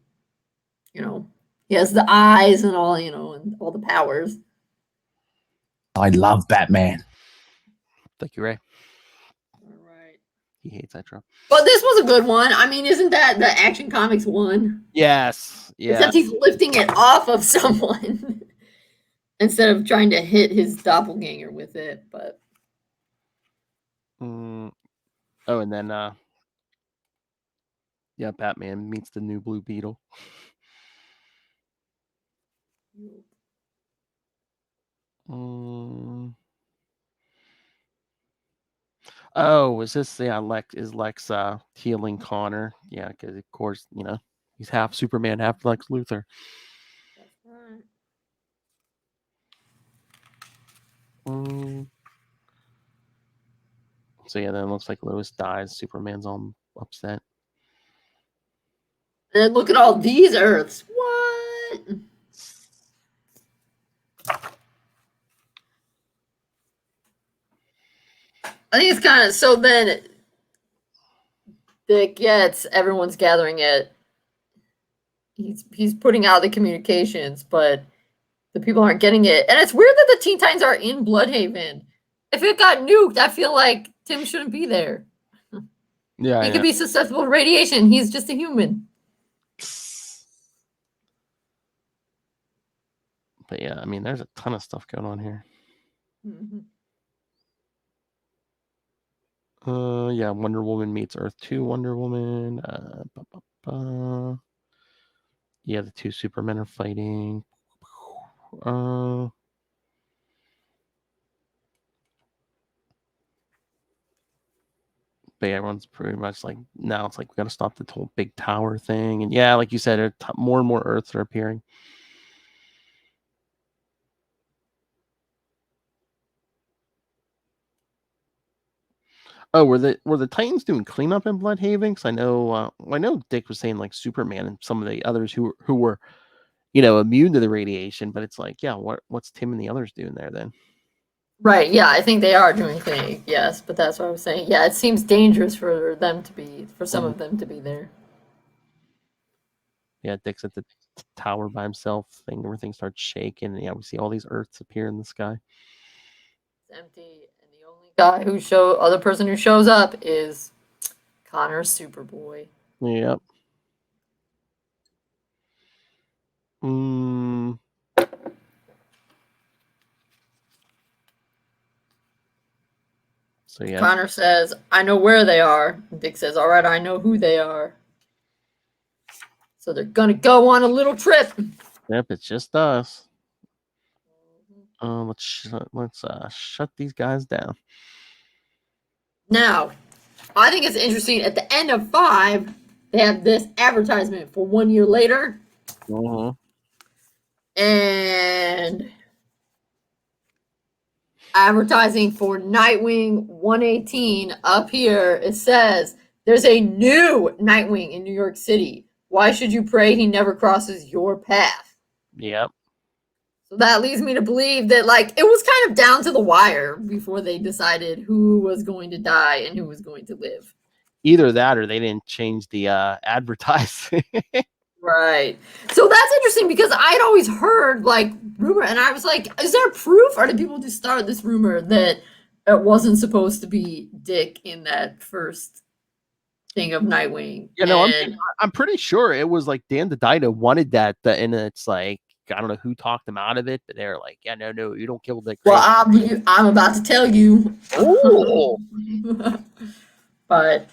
he has the eyes and all, and all the powers. I love Batman. Thank you, Ray. All right. He hates that trope. But this was a good one. I mean, isn't that the Action Comics one? Yes. Yeah. Except he's lifting it off of someone instead of trying to hit his doppelganger with it, but Oh, and then yeah, Batman meets the new Blue Beetle. Oh, is this Lex healing Connor? Yeah, because of course, he's half Superman, half Lex Luthor. That's right. So yeah, then it looks like Lois dies. Superman's all upset. And look at all these Earths. What? I think it's kind of so. Then Dick gets everyone's gathering it. He's putting out the communications, but the people aren't getting it. And it's weird that the Teen Titans are in Bloodhaven. If it got nuked, I feel like Tim shouldn't be there. Yeah, he could be susceptible to radiation. He's just a human. But yeah, I mean, there's a ton of stuff going on here. Mm-hmm. Yeah, Wonder Woman meets Earth 2 Wonder Woman. Yeah, the 2 Supermen are fighting. But everyone's pretty much like, now it's like, we got to stop the whole big tower thing. And yeah, like you said, more and more Earths are appearing. Oh, were the Titans doing cleanup in Bloodhaven? Because I know Dick was saying like Superman and some of the others who were, immune to the radiation. But it's like, yeah, what's Tim and the others doing there then? Right. Yeah, I think they are doing things. Yes, but that's what I was saying. Yeah, it seems dangerous for some of them to be there. Yeah, Dick's at the tower by himself. Everything starts shaking, and yeah, we see all these Earths appear in the sky. It's empty, and the only other person who shows up is Connor Superboy. Yep. So yeah. Connor says, I know where they are. Dick says, all right, I know who they are. So they're going to go on a little trip. Yep, it's just us. Let's shut these guys down. Now, I think it's interesting. At the end of 5, they have this advertisement for 1 year later. Uh-huh. And advertising for Nightwing 118 up here. It says, there's a new Nightwing in New York City. Why should you pray he never crosses your path? Yep. So that leads me to believe that, like, it was kind of down to the wire before they decided who was going to die and who was going to live. Either that or they didn't change the advertising. Right. So that's interesting because I'd always heard, like, rumor, and I was like, is there proof, or did people just start this rumor that it wasn't supposed to be Dick in that first thing of Nightwing? You know, I'm pretty sure it was like Dan DiDio wanted that, and it's like, I don't know who talked them out of it, but they're like, yeah, no, you don't kill Dick. Well, I'm about to tell you. Oh. But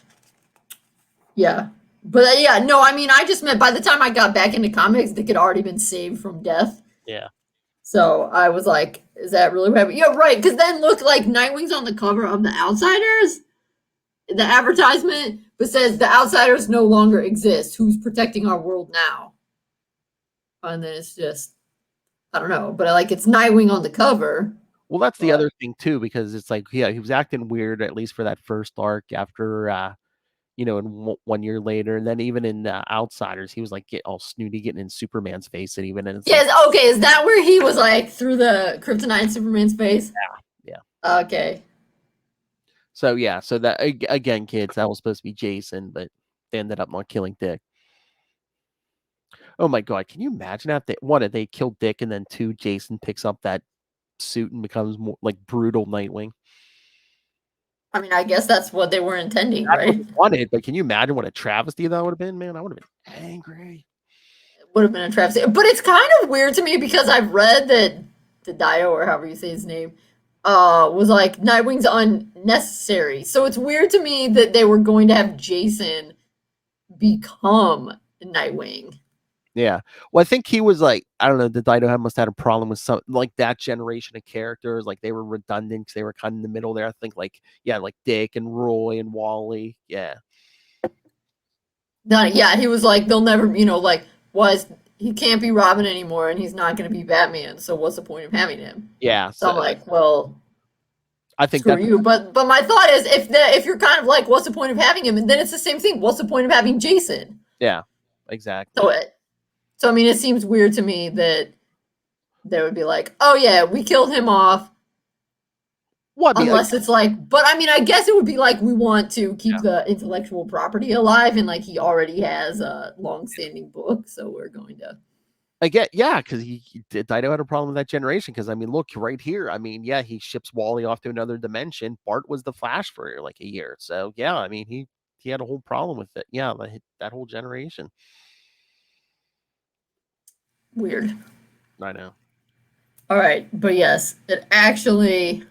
yeah. But yeah, no, I mean, I just meant by the time I got back into comics, Dick had already been saved from death. Yeah. So I was like, is that really what happened? Yeah, right. Because then look, like, Nightwing's on the cover of The Outsiders, the advertisement, but says The Outsiders no longer exist. Who's protecting our world now? And then it's just, I don't know, but like, it's Nightwing on the cover. Well, that's the other thing too, because it's like, yeah, he was acting weird at least for that first arc. After, and 1 year later, and then even in Outsiders, he was like all snooty, getting in Superman's face, and even in yes, like, okay, is that where he was like through the kryptonite in Superman's face? Yeah. Okay. So yeah, so that again, kids, that was supposed to be Jason, but they ended up not killing Dick. Oh my God, can you imagine that? They killed Dick, and then 2, Jason picks up that suit and becomes more like brutal Nightwing. I mean, I guess that's what they were intending, right? Wanted, but can you imagine what a travesty that would have been, man? I would have been angry. It would have been a travesty. But it's kind of weird to me because I've read that DiDio, or however you say his name, was like, Nightwing's unnecessary. So it's weird to me that they were going to have Jason become Nightwing. Yeah. Well, I think he was like, I don't know, the DiDio must have had a problem with some, like, that generation of characters. Like, they were redundant because they were kind of in the middle there. I think, like, yeah, like Dick and Roy and Wally. Yeah. No, yeah, he was like, they'll never, like, he can't be Robin anymore, and he's not going to be Batman. So what's the point of having him? Yeah. So I'm like, well, I think screw you. But my thought is, if you're kind of like, what's the point of having him? And then it's the same thing. What's the point of having Jason? Yeah, exactly. So, I mean, it seems weird to me that they would be like, oh, yeah, we killed him off. What? Unless it's like, but I mean, I guess it would be like, we want to keep the intellectual property alive, and like, he already has a long-standing book, so we're going to. Because DiDio had a problem with that generation. Because I mean, look right here. I mean, yeah, he ships Wally off to another dimension. Bart was the Flash for like a year. So yeah, I mean, he had a whole problem with it. Yeah, that whole generation. Weird. I know. All right, but yes, it actually.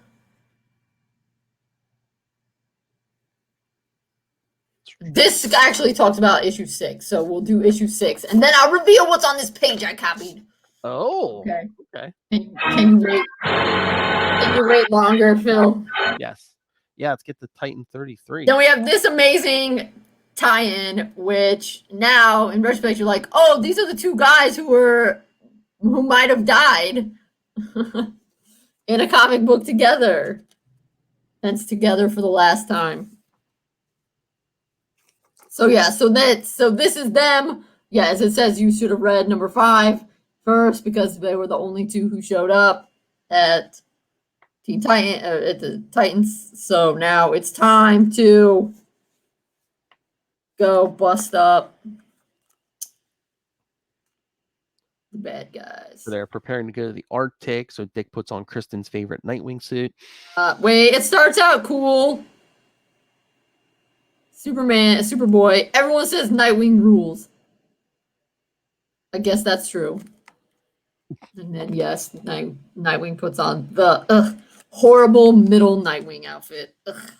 This actually talks about issue 6, so we'll do issue 6, and then I'll reveal what's on this page I copied. Oh. Okay. Can you wait? Can you wait longer, Phil? Yes. Yeah, let's get to Titan 33. Then we have this amazing tie-in, which now, in retrospect, you're like, oh, these are the 2 guys who might have died in a comic book together. Hence, together for the last time. So yeah, so this is them. Yeah, as it says, you should have read number 5 first because they were the only 2 who showed up at Teen Titan at the Titans. So now it's time to go bust up the bad guys. So they're preparing to go to the Arctic. So Dick puts on Kristen's favorite Nightwing suit. Wait, it starts out cool. Superboy. Everyone says Nightwing rules. I guess that's true. And then, yes, Nightwing puts on the horrible middle Nightwing outfit. Ugh.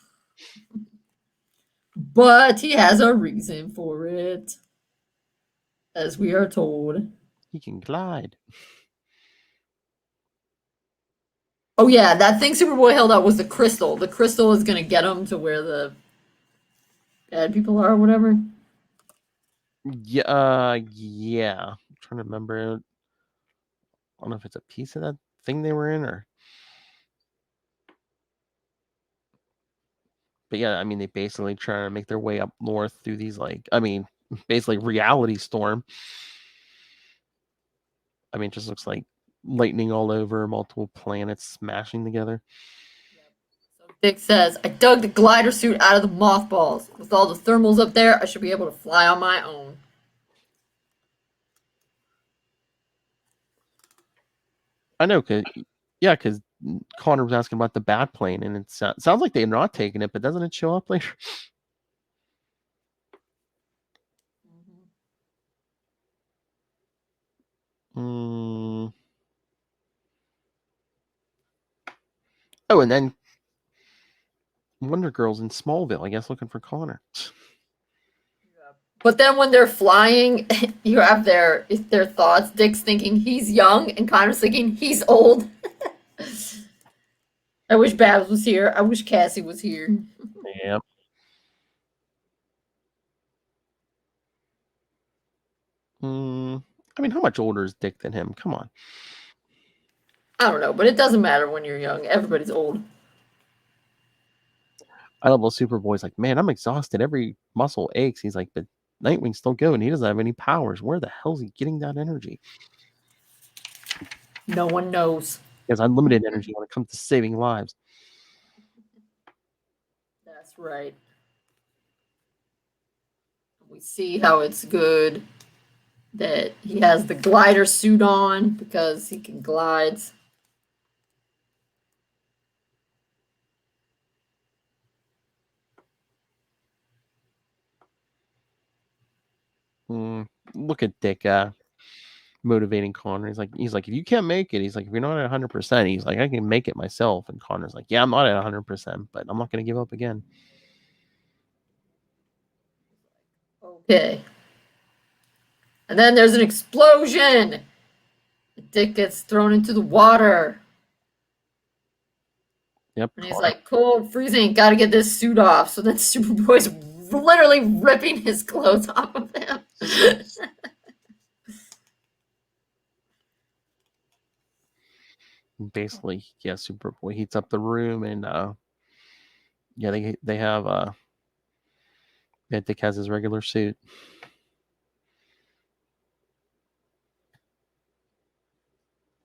But he has a reason for it, as we are told. He can glide. Oh yeah, that thing Superboy held up was the crystal. The crystal is gonna get him to where the bad people are or whatever. Yeah. I'm trying to remember. I don't know if it's a piece of that thing they were in or. But yeah, I mean, they basically try to make their way up north through these, basically reality storm. I mean, it just looks like lightning all over, multiple planets smashing together. So Dick says, I dug the glider suit out of the mothballs. With all the thermals up there, I should be able to fly on my own. I know, because Connor was asking about the bat plane, and it sounds like they're not taking it, but doesn't it show up later? Oh, and then Wonder Girl's in Smallville, I guess, looking for Connor. But then when they're flying, you have their thoughts. Dick's thinking he's young, and Connor's thinking he's old. I wish Babs was here. I wish Cassie was here. Yeah. I mean, how much older is Dick than him? Come on. I don't know, but it doesn't matter when you're young. Everybody's old. I love Superboy's like, man, I'm exhausted. Every muscle aches. He's like, but Nightwing's still going. He doesn't have any powers. Where the hell is he getting that energy? No one knows. He has unlimited energy when it comes to saving lives. That's right. We see how it's good that he has the glider suit on because he can glide. Look at Dick motivating Connor. He's like, if you can't make it, he's like, if you're not at 100%, he's like, I can make it myself. And Connor's like, yeah, I'm not at 100%, but I'm not going to give up again. Okay. And then there's an explosion. Dick gets thrown into the water. Yep. And he's like, cold, freezing, gotta get this suit off. So then Superboy's literally ripping his clothes off of him. Basically, yeah, Superboy heats up the room, and yeah, they have Dick has his regular suit.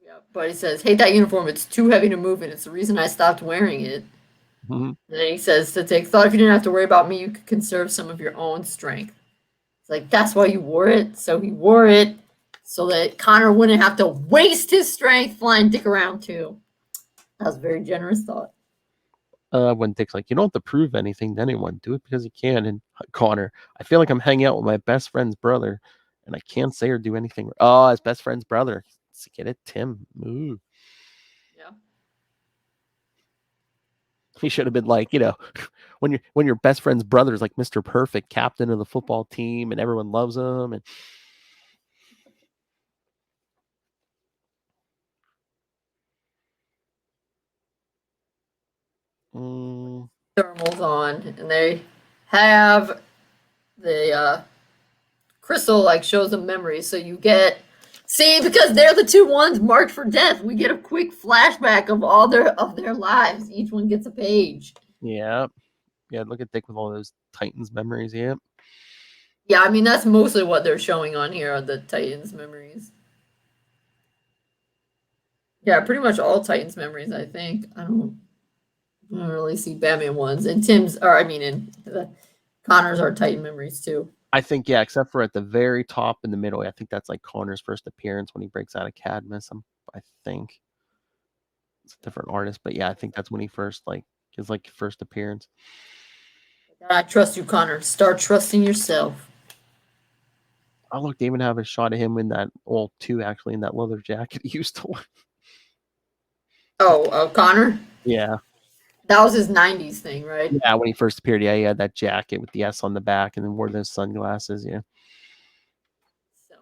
Yeah, but he says, hate that uniform, it's too heavy to move in. It's the reason I stopped wearing it. Mm-hmm. And then he says to Dick, thought if you didn't have to worry about me, you could conserve some of your own strength. It's like, that's why you wore it. So he wore it so that Connor wouldn't have to waste his strength flying Dick around too. That was a very generous thought. When Dick's like, you don't have to prove anything to anyone. Do it because you can. And Connor, I feel like I'm hanging out with my best friend's brother, and I can't say or do anything. Oh, his best friend's brother. Get it, Tim. Ooh. Yeah. He should have been like, when your best friend's brother is like Mr. Perfect, captain of the football team, and everyone loves him, and thermals on, and they have the crystal like shows them memories. So you get because they're the two ones marked for death. We get a quick flashback of all their lives. Each one gets a page. Yeah. Look at Dick with all those Titans memories. Yeah. Yeah, I mean that's mostly what they're showing on here are the Titans memories. Yeah, pretty much all Titans memories. I think I don't really see Batman ones, and Connor's are Titan memories too. I think, yeah, except for at the very top in the middle. I think that's like Connor's first appearance when he breaks out of Cadmus. I think it's a different artist, but yeah, I think that's when he first his first appearance. I trust you, Connor. Start trusting yourself. Oh, look, they even have a shot of him in that, two actually, in that leather jacket he used to wear. Oh, Connor? Yeah. That was his 90s thing, right? Yeah, when he first appeared, he had that jacket with the S on the back and then wore those sunglasses. Yeah. So 90s.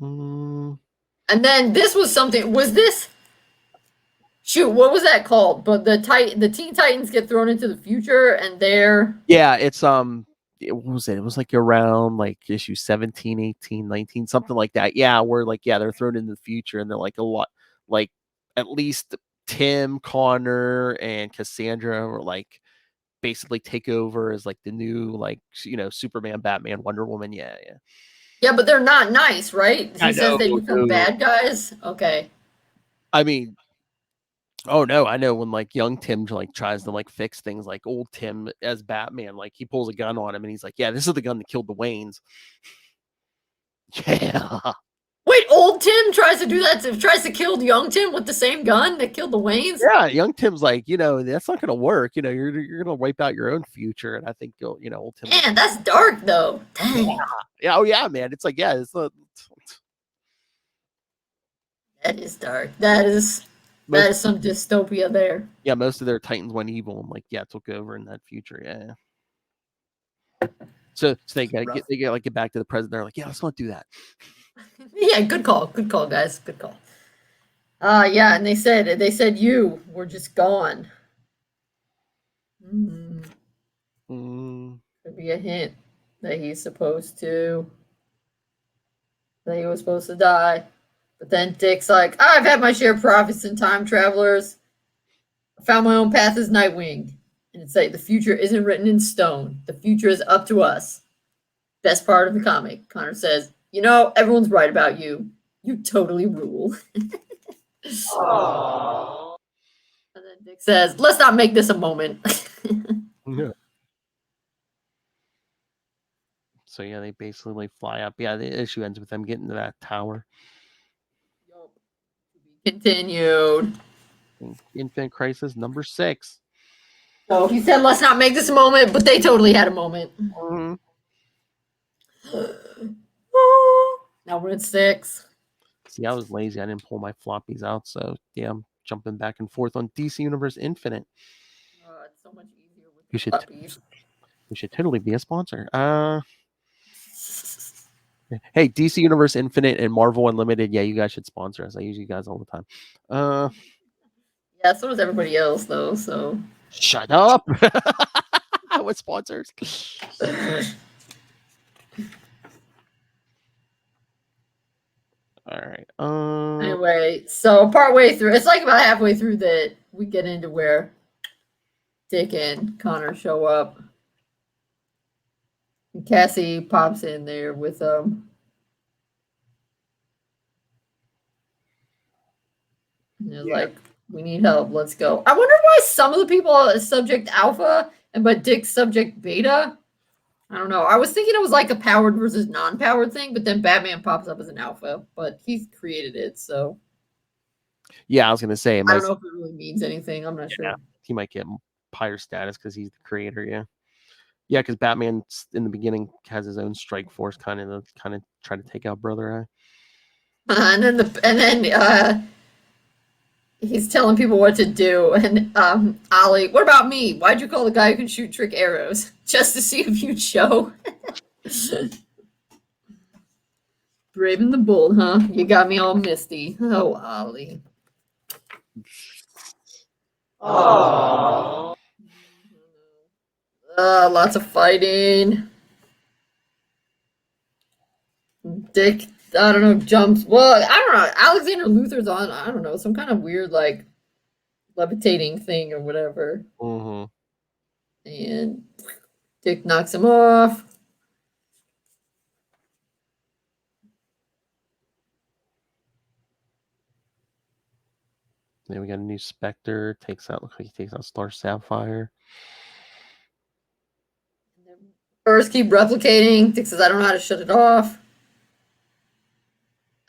Love it. And then this was something. Was this? Shoot, what was that called? But the Teen Titans get thrown into the future, and they're Yeah, it's what was it? It was like around like issue 17, 18, 19, something like that. Yeah, where like they're thrown into the future and they're like a lot like at least Tim, Connor, and Cassandra were like basically take over as like the new like Superman, Batman, Wonder Woman. Yeah. yeah, but they're not nice, right? I He says know. they become bad guys. Okay. I mean, oh no, I know when like young Tim like tries to like fix things, like old Tim as Batman, like he pulls a gun on him and he's like, "Yeah, this is the gun that killed the Waynes." Yeah. Wait, old Tim tries to do that. Tries to kill young Tim with the same gun that killed the Waynes. Yeah, young Tim's like, that's not gonna work. You're gonna wipe out your own future. And I think old Tim. Man, that's dark though. Dang. Yeah. Oh yeah, man. It's like, it's that is dark. That is some dystopia there. Yeah, most of their Titans went evil and like took over in that future. Yeah. So they get back to the present. They're like, let's not do that. Yeah, good call, guys. Good call. Yeah, and they said you were just gone. Could be a hint that he was supposed to die. But then Dick's like, I've had my share of profits and time travelers. I found my own path as Nightwing. And it's like, the future isn't written in stone. The future is up to us. Best part of the comic. Connor says, everyone's right about you. You totally rule. Aww. And then Dick says, let's not make this a moment. Yeah. So they basically fly up. Yeah, the issue ends with them getting to that tower. Continued. Infinite Crisis number 6. So he said, let's not make this a moment, but they totally had a moment. Now we're at 6. See, I was lazy. I didn't pull my floppies out. So, I'm jumping back and forth on DC Universe Infinite. It's so much easier with floppies. We should totally be a sponsor. Hey, DC Universe Infinite and Marvel Unlimited. Yeah, you guys should sponsor us. I use you guys all the time. Yeah, so does everybody else, though. So shut up. What sponsors? All right. Anyway, so partway through, it's like about halfway through that we get into where Dick and Connor show up. And Cassie pops in there with them. And they're like, we need help. Let's go. I wonder why some of the people are subject alpha but Dick's subject beta. I don't know. I was thinking it was like a powered versus non-powered thing, but then Batman pops up as an alpha, but he's created it, so. Yeah, I was gonna say. I don't know if it really means anything. I'm not sure. He might get higher status because he's the creator. Yeah, because Batman in the beginning has his own strike force, kind of try to take out Brother Eye. And then he's telling people what to do, and Ollie, what about me? Why'd you call the guy who can shoot trick arrows? Just to see if you'd show. Brave and the bold, huh? You got me all misty. Oh, Ollie. Aww. Lots of fighting. Dick, I don't know, jumps. Well, I don't know. Alexander Luthor's on, I don't know, some kind of weird, like, levitating thing or whatever. Mm-hmm. And Dick knocks him off. Then we got a new Spectre. Looks like he takes out Star Sapphire. First, keep replicating. Dick says, I don't know how to shut it off.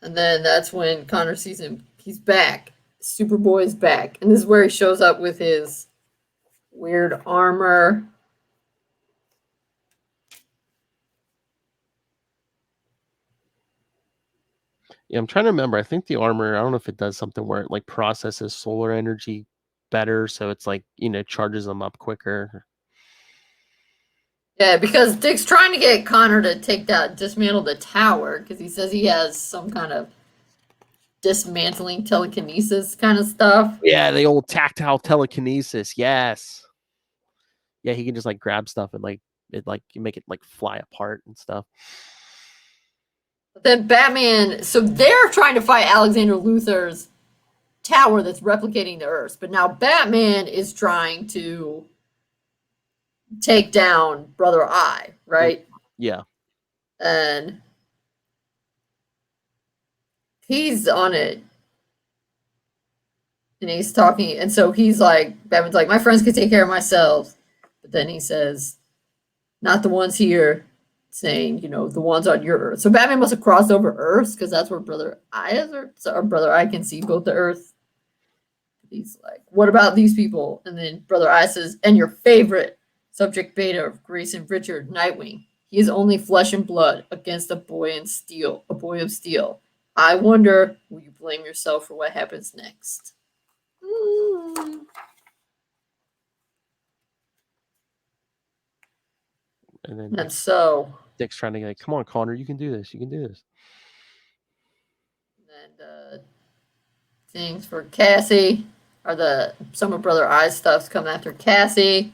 And then that's when Connor sees him. He's back. Superboy's back. And this is where he shows up with his weird armor. Yeah, I'm trying to remember. I think the armor, I don't know if it does something where it like processes solar energy better, so it's like, charges them up quicker. Yeah, because Dick's trying to get Connor to dismantle the tower, because he says he has some kind of dismantling telekinesis kind of stuff. Yeah, the old tactile telekinesis. Yes. Yeah, he can just like grab stuff and like you make it like fly apart and stuff. But then Batman, so they're trying to fight Alexander Luthor's tower that's replicating the Earth, but now Batman is trying to take down Brother Eye, right? Yeah. And he's on it. And he's talking, and so he's like, Batman's like, my friends can take care of myself. But then he says, not the ones here, saying, the ones on your Earth. So Batman must have crossed over Earths, because that's where Brother Eye is, or Brother Eye can see both the Earth. He's like, what about these people? And then Brother Eye says, and your favorite, Subject Beta of Grayson Richard, Nightwing. He is only flesh and blood against a boy of steel. I wonder, will you blame yourself for what happens next? And so Dick's trying to get like, come on, Connor, you can do this. You can do this. And things for Cassie some of Brother Eye's stuff's coming after Cassie.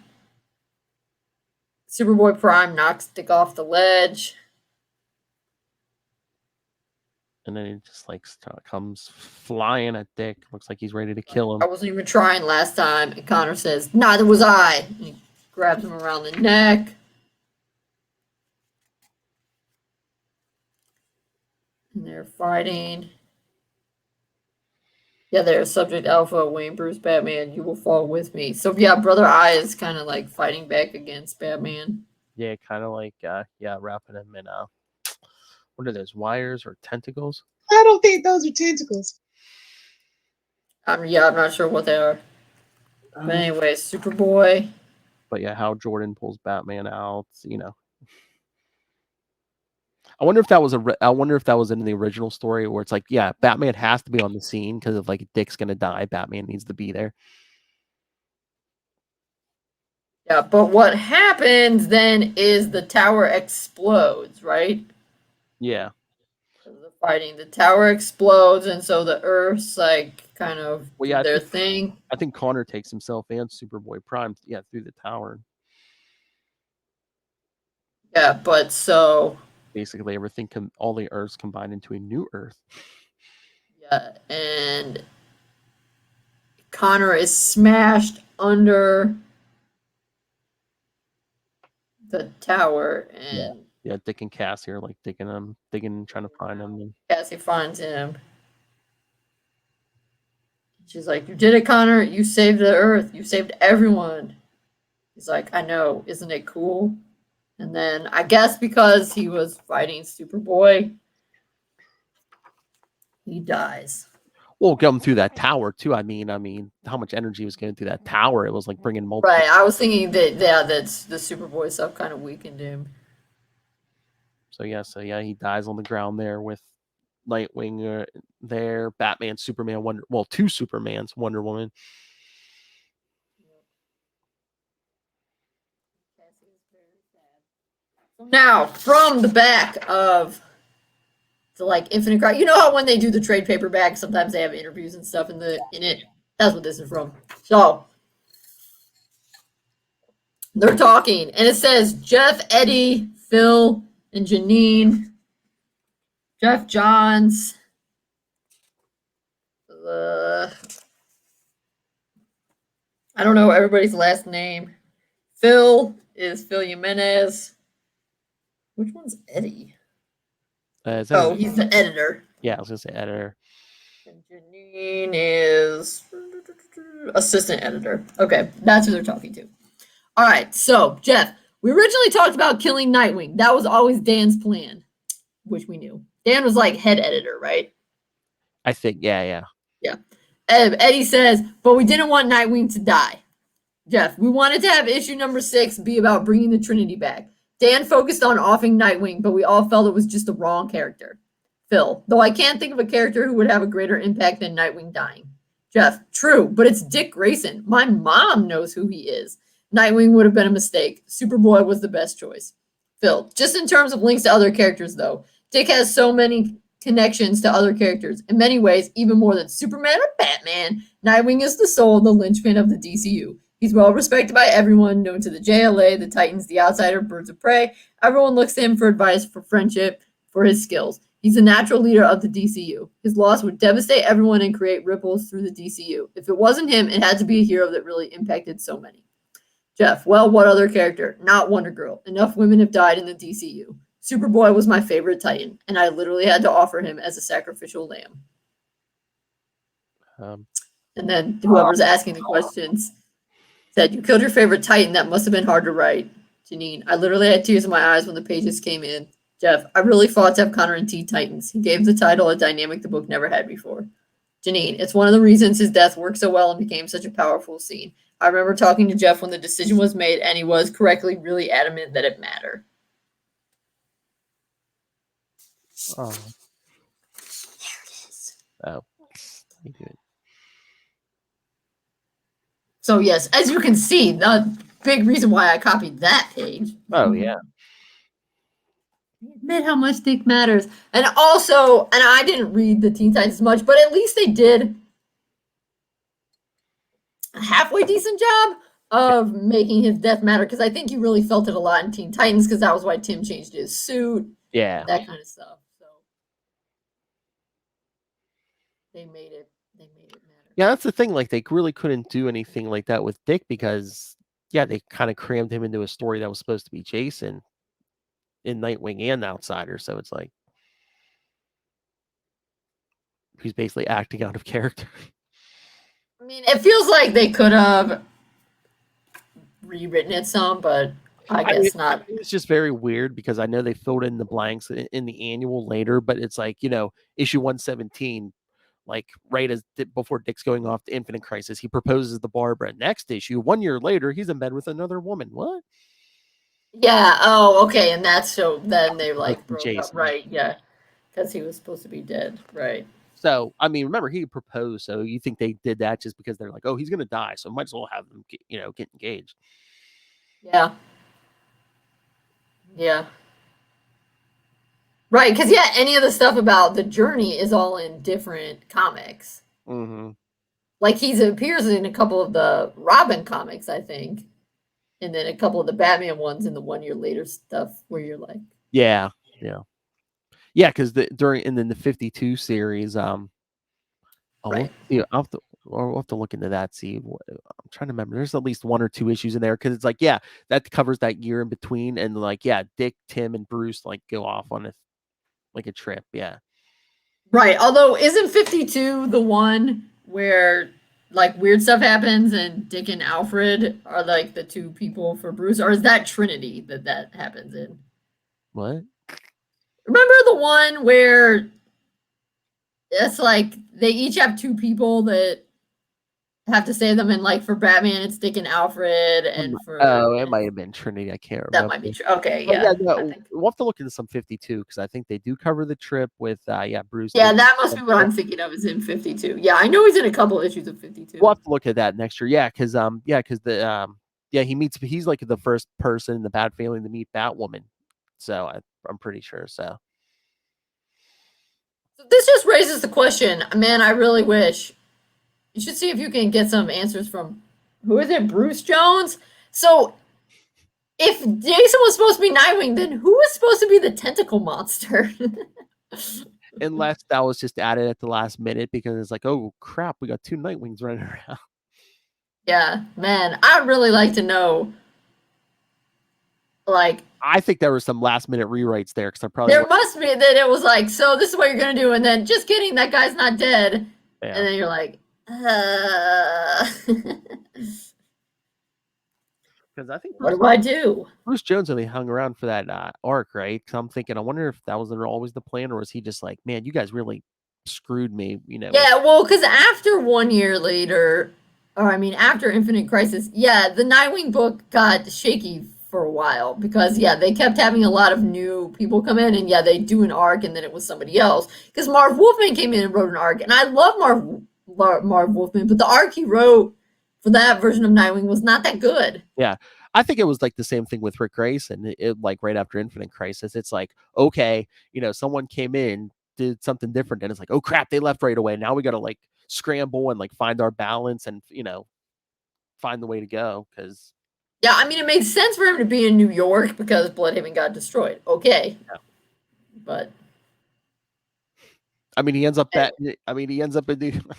Superboy Prime knocks Dick off the ledge. And then he just like comes flying at Dick. Looks like he's ready to kill him. I wasn't even trying last time. And Connor says, neither was I. And he grabs him around the neck. And they're fighting. Yeah, there's Subject Alpha, Wayne Bruce, Batman. You will fall with me. So yeah, Brother Eye is kind of like fighting back against Batman. Yeah, kind of like wrapping him in what are those, wires or tentacles? I don't think those are tentacles. I'm not sure what they are. But anyway, Superboy. But yeah, how Jordan pulls Batman out, I wonder if that was in the original story where it's like, yeah, Batman has to be on the scene because if like Dick's gonna die, Batman needs to be there. Yeah, but what happens then is the tower explodes, right? Yeah. The fighting, the tower explodes, and so the Earth's like kind of their thing. I think Connor takes himself and Superboy Prime, through the tower. Yeah, but so basically everything all the Earths combined into a new Earth. Yeah, and Connor is smashed under the tower, and yeah, Dick and Cassie are like digging, trying to find him. And Cassie finds him. She's like, "You did it, Connor. You saved the Earth. You saved everyone." He's like, "I know. Isn't it cool?" And then I guess because he was fighting Superboy, he dies. Well, going through that tower too. I mean, how much energy was going through that tower? It was like bringing multiple. Right. I was thinking that's the Superboy stuff kind of weakened him. So he dies on the ground there with Nightwing there, Batman, Superman, two Supermans, Wonder Woman. Now, from the back of the Infinite Crisis, you know how when they do the trade paperback, sometimes they have interviews and stuff in it. That's what this is from. So they're talking, and it says Jeff, Eddie, Phil, and Janine. Jeff Johns. I don't know everybody's last name. Phil is Phil Jimenez. Which one's Eddie? He's the editor. Yeah, I was going to say editor. And Janine is assistant editor. Okay, that's who they're talking to. All right, so, Jeff, we originally talked about killing Nightwing. That was always Dan's plan, which we knew. Dan was head editor, right? I think, yeah. Yeah. Eddie says, but we didn't want Nightwing to die. Jeff, we wanted to have issue number 6 be about bringing the Trinity back. Dan focused on offing Nightwing, but we all felt it was just the wrong character. Phil, though I can't think of a character who would have a greater impact than Nightwing dying. Jeff, true, but it's Dick Grayson. My mom knows who he is. Nightwing would have been a mistake. Superboy was the best choice. Phil, just in terms of links to other characters, though, Dick has so many connections to other characters. In many ways, even more than Superman or Batman, Nightwing is the soul, the linchpin of the DCU. He's well respected by everyone, known to the JLA, the Titans, the Outsider, Birds of Prey. Everyone looks to him for advice, for friendship, for his skills. He's a natural leader of the DCU. His loss would devastate everyone and create ripples through the DCU. If it wasn't him, it had to be a hero that really impacted so many. Jeff, well, what other character? Not Wonder Girl. Enough women have died in the DCU. Superboy was my favorite Titan, and I literally had to offer him as a sacrificial lamb. And then whoever's asking the questions said, you killed your favorite Titan. That must have been hard to write. Janine, I literally had tears in my eyes when the pages came in. Jeff, I really fought to have Connor and T Titans. He gave the title a dynamic the book never had before. Janine, it's one of the reasons his death worked so well and became such a powerful scene. I remember talking to Jeff when the decision was made, and he was correctly really adamant that it mattered. Oh. There it is. Oh. So, yes, as you can see, the big reason why I copied that page. Oh, yeah. Admit how much Dick matters. And also, and I didn't read the Teen Titans much, but at least they did a halfway decent job of making his death matter, because I think you really felt it a lot in Teen Titans, because that was why Tim changed his suit. Yeah. That kind of stuff. So they made it matter. Yeah, that's the thing. Like, they really couldn't do anything like that with Dick because, yeah, they kind of crammed him into a story that was supposed to be Jason in Nightwing and Outsider. So it's like he's basically acting out of character. I mean, it feels like they could have rewritten it some, but I guess not. It's just very weird because I know they filled in the blanks in the annual later, but it's like, issue 117. Like right as before Dick's going off to Infinite Crisis, he proposes to Barbara. Next issue, 1 year later, he's in bed with another woman. What? Yeah. Oh, okay. And that's so then they like broke Jason. up, right? Yeah, because he was supposed to be dead, right? So I mean, remember he proposed. So you think they did that just because they're like, oh, he's gonna die, so might as well have them, get engaged. Yeah. Yeah. Right, because any of the stuff about the journey is all in different comics. Mm-hmm. Like he appears in a couple of the Robin comics, I think, and then a couple of the Batman ones in the 1 year later stuff where you're like, yeah, because in the 52 series, right. I'll have to look into that. See, I'm trying to remember. There's at least 1 or 2 issues in there because it's like, yeah, that covers that year in between, and like, yeah, Dick, Tim, and Bruce like go off on a trip. Yeah. Right. Although isn't 52 the one where like weird stuff happens and Dick and Alfred are like the 2 people for Bruce, or is that Trinity that happens in? What? Remember the one where it's like they each have 2 people that have to save them, and like for Batman it's Dick and Alfred, and for it might have been Trinity. I can't remember. That might be true. Okay, but yeah. We'll have to look into some 52 because I think they do cover the trip with Bruce. Yeah, that must be what I'm thinking of, is in 52. Yeah, I know he's in a couple issues of 52. We'll have to look at that next year. Yeah, because he's like the first person in the Bat family to meet Batwoman. So I'm pretty sure. So this just raises the question, man. I really wish you should see if you can get some answers from, who is it, Bruce Jones? So if Jason was supposed to be Nightwing, then who was supposed to be the tentacle monster? Unless that was just added at the last minute because it's like, oh crap, we got 2 Nightwings running around. Yeah, man, I'd really like to know. Like, I think there were some last minute rewrites there because there must be, that it was like, so this is what you're gonna do, and then just kidding, that guy's not dead, and then you're like, because I think what do I do? Bruce Jones only hung around for that arc, right? Because I'm thinking, I wonder if that was always the plan, or was he just like, man, you guys really screwed me, Yeah, well, because after 1 year later, or I mean, after Infinite Crisis, yeah, the Nightwing book got shaky for a while because they kept having a lot of new people come in, and they do an arc, and then it was somebody else because Marv Wolfman came in and wrote an arc, and I love Marv Wolfman, but the arc he wrote for that version of Nightwing was not that good. Yeah. I think it was like the same thing with Rick Grayson. It like right after Infinite Crisis, it's like, okay, someone came in, did something different, and it's like, oh crap, they left right away. Now we got to like scramble and like find our balance and find the way to go. Because I mean, it makes sense for him to be in New York because Bloodhaven got destroyed. Okay, but I mean, he ends up in New York.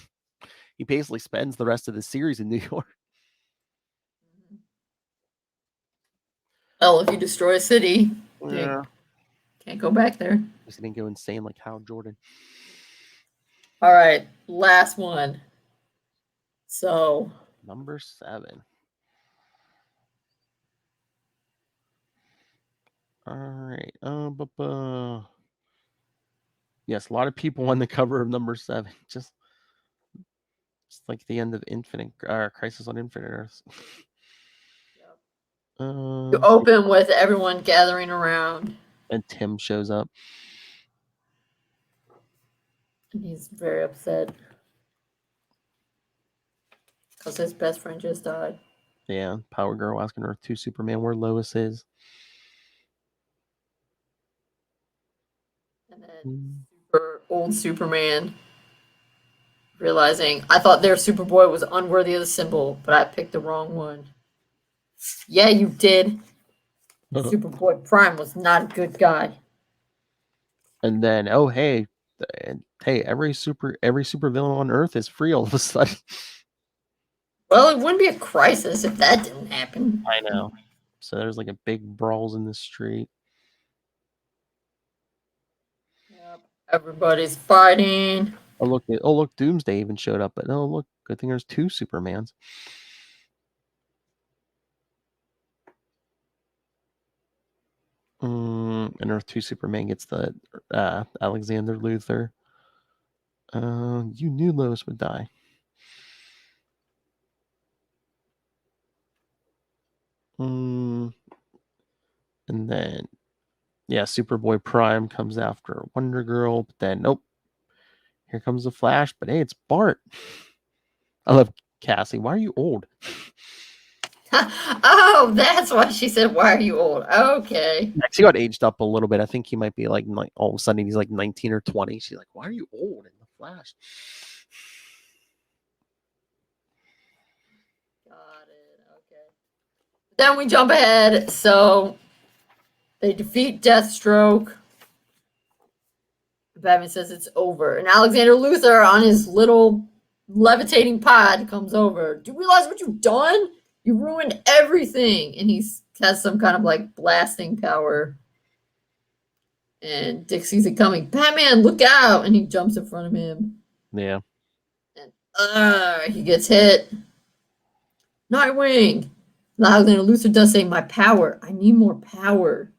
He basically spends the rest of the series in New York. Well, if you destroy a city, can't go back there. He didn't go insane like Hal Jordan. All right, last one. So number 7. All right. Yes, a lot of people on the cover of number 7. Just like the end of Crisis on Infinite Earths. You open with everyone gathering around. And Tim shows up. And he's very upset. Because his best friend just died. Yeah, Power Girl asking Earth 2 Superman where Lois is. And then old Superman realizing, I thought their Superboy was unworthy of the symbol, but I picked the wrong one. Yeah, you did. Superboy Prime was not a good guy. And then, hey, every super villain on Earth is free all of a sudden. Well, it wouldn't be a crisis if that didn't happen. I know. So there's like a big brawls in the street. Yep. Everybody's fighting. Oh look, Doomsday even showed up. But no, look, good thing there's 2 Supermans. And Earth 2 Superman gets the Alexander Luthor. You knew Lois would die. And then, Superboy Prime comes after Wonder Girl, but then nope. Here comes the Flash, but hey, it's Bart. I love Cassie. Why are you old? Oh, that's why she said, why are you old? Okay. He got aged up a little bit. I think he might be like all of a sudden he's like 19 or 20. She's like, why are you old in the Flash? Got it. Okay. Then we jump ahead. So they defeat Deathstroke. Batman says it's over. And Alexander Luthor on his little levitating pod comes over. Do you realize what you've done? You ruined everything. And he has some kind of like blasting power. And Dick sees it coming. Batman, look out! And he jumps in front of him. Yeah. And he gets hit. Nightwing. Alexander Luthor does say, my power. I need more power.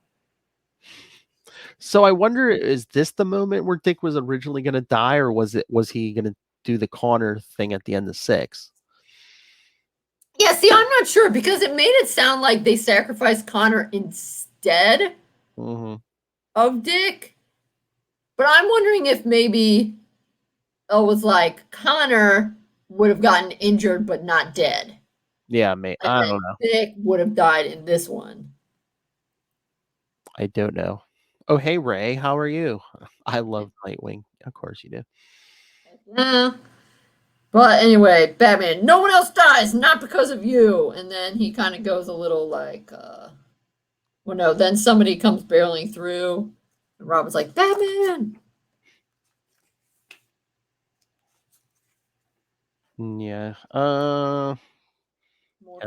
So I wonder, is this the moment where Dick was originally going to die, or was he going to do the Connor thing at the end of 6? Yeah, see, I'm not sure because it made it sound like they sacrificed Connor instead of Dick. But I'm wondering if maybe it was like Connor would have gotten injured but not dead. Yeah, mate. I don't know. Dick would have died in this one. I don't know. Oh, hey, Ray. How are you? I love Nightwing. Of course you do. Yeah. But anyway, Batman, no one else dies, not because of you. And then he kind of goes a little like, well, no, then somebody comes barreling through. And Robin's like, Batman! Yeah. More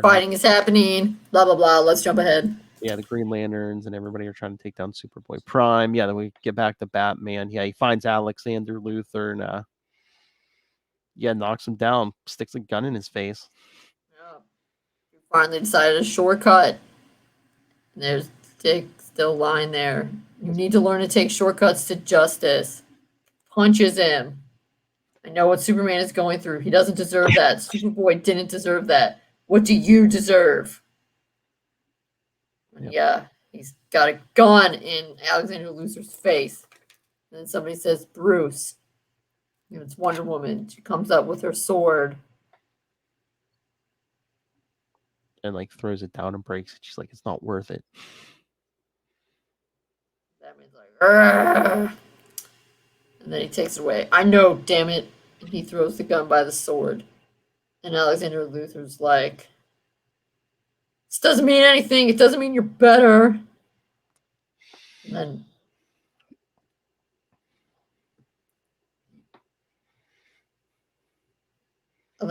fighting is happening. Blah, blah, blah. Let's jump ahead. Yeah, the Green Lanterns and everybody are trying to take down Superboy Prime. Yeah, then we get back to Batman. Yeah, he finds Alexander Luthor and knocks him down, sticks a gun in his face. Yeah. He finally decided a shortcut. And there's Dick still lying there. You need to learn to take shortcuts to justice. Punches him. I know what Superman is going through. He doesn't deserve that. Superboy didn't deserve that. What do you deserve? And he's got a gun in Alexander Luthor's face. And then somebody says, Bruce. It's Wonder Woman. She comes up with her sword. And like throws it down and breaks it. She's like, it's not worth it. Batman's like, Argh! And then he takes it away. I know, damn it. And he throws the gun by the sword. And Alexander Luthor's like, this doesn't mean anything. It doesn't mean you're better. And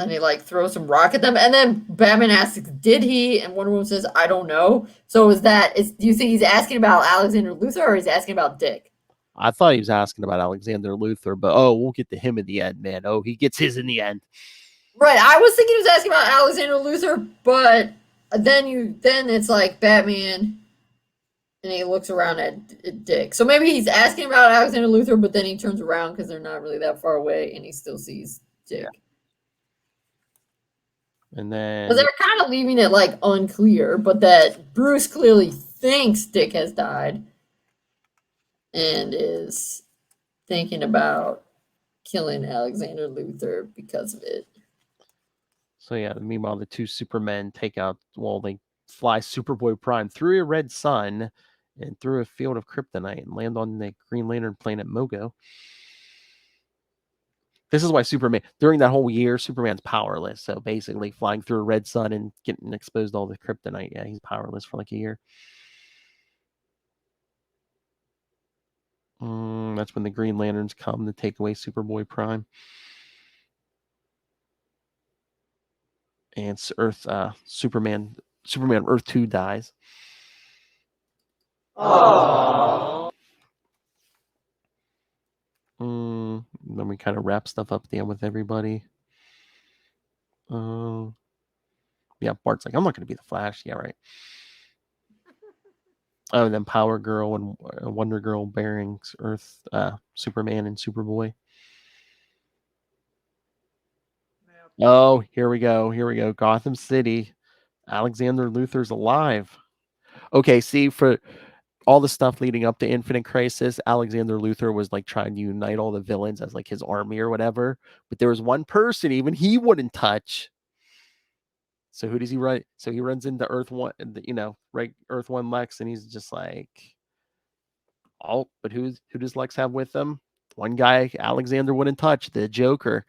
then he like throws some rock at them. And then Batman asks, did he? And Wonder Woman says, I don't know. So do you think he's asking about Alexander Luthor or he's asking about Dick? I thought he was asking about Alexander Luthor, but we'll get to him in the end, man. Oh, he gets his in the end. Right. I was thinking he was asking about Alexander Luthor, but then it's like Batman and he looks around at Dick. So maybe he's asking about Alexander Luthor, but then he turns around because they're not really that far away and he still sees Dick. Yeah. And then they're kind of leaving it like unclear, but that Bruce clearly thinks Dick has died and is thinking about killing Alexander Luthor because of it. So yeah, meanwhile the two Supermen they fly Superboy Prime through a red sun and through a field of kryptonite and land on the Green Lantern planet Mogo. This is why Superman, during that whole year, Superman's powerless. So basically flying through a red sun and getting exposed to all the kryptonite. Yeah, he's powerless for like a year. That's when the Green Lanterns come to take away Superboy Prime. And Superman Earth 2 dies. Aww. Then we kind of wrap stuff up at the end with everybody. Yeah, Bart's like, I'm not going to be the Flash. Yeah, right. Oh, and then Power Girl and Wonder Girl bearing Earth, Superman and Superboy. Oh, here we go. Gotham City. Alexander Luthor's alive. Okay, see, for all the stuff leading up to Infinite Crisis, Alexander Luthor was like trying to unite all the villains as like his army or whatever. But there was one person even he wouldn't touch. So who does he run? So he runs into Earth 1, right? Earth 1 Lex, and he's just like, oh, but who does Lex have with him? One guy Alexander wouldn't touch, the Joker.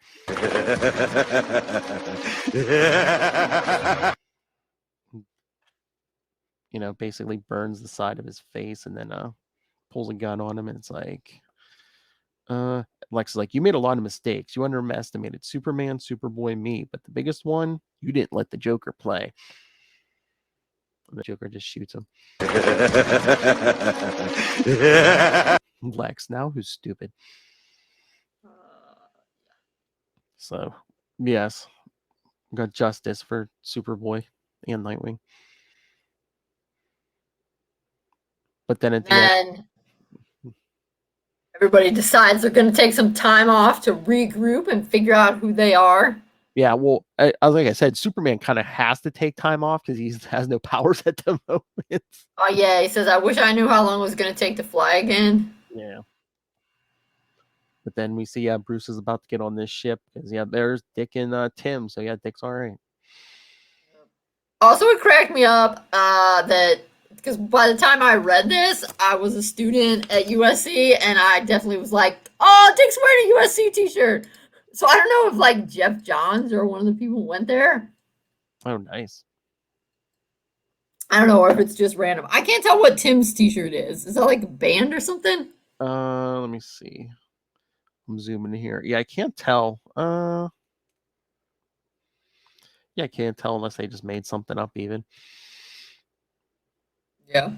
Basically burns the side of his face and then pulls a gun on him, and it's like, Lex is like, you made a lot of mistakes. You underestimated Superman, Superboy, me, but the biggest one, you didn't let the Joker play. And the Joker just shoots him. Lex, now who's stupid? So, yes, got justice for Superboy and Nightwing. But then at the end, everybody decides they're going to take some time off to regroup and figure out who they are. Yeah, well, like I said, Superman kind of has to take time off because he has no powers at the moment. Oh, yeah, he says, I wish I knew how long it was going to take to fly again. Yeah. But then we see Bruce is about to get on this ship because, there's Dick and Tim. So, Dick's all right. Also, it cracked me up that because by the time I read this, I was a student at USC, and I definitely was like, oh, Dick's wearing a USC t-shirt. So I don't know if like Jeff Johns or one of the people went there. Oh, nice. I don't know, or if it's just random. I can't tell what Tim's t-shirt is. Is that like a band or something? Let me see. I'm zooming in here. Yeah, I can't tell. I can't tell unless they just made something up even. Yeah.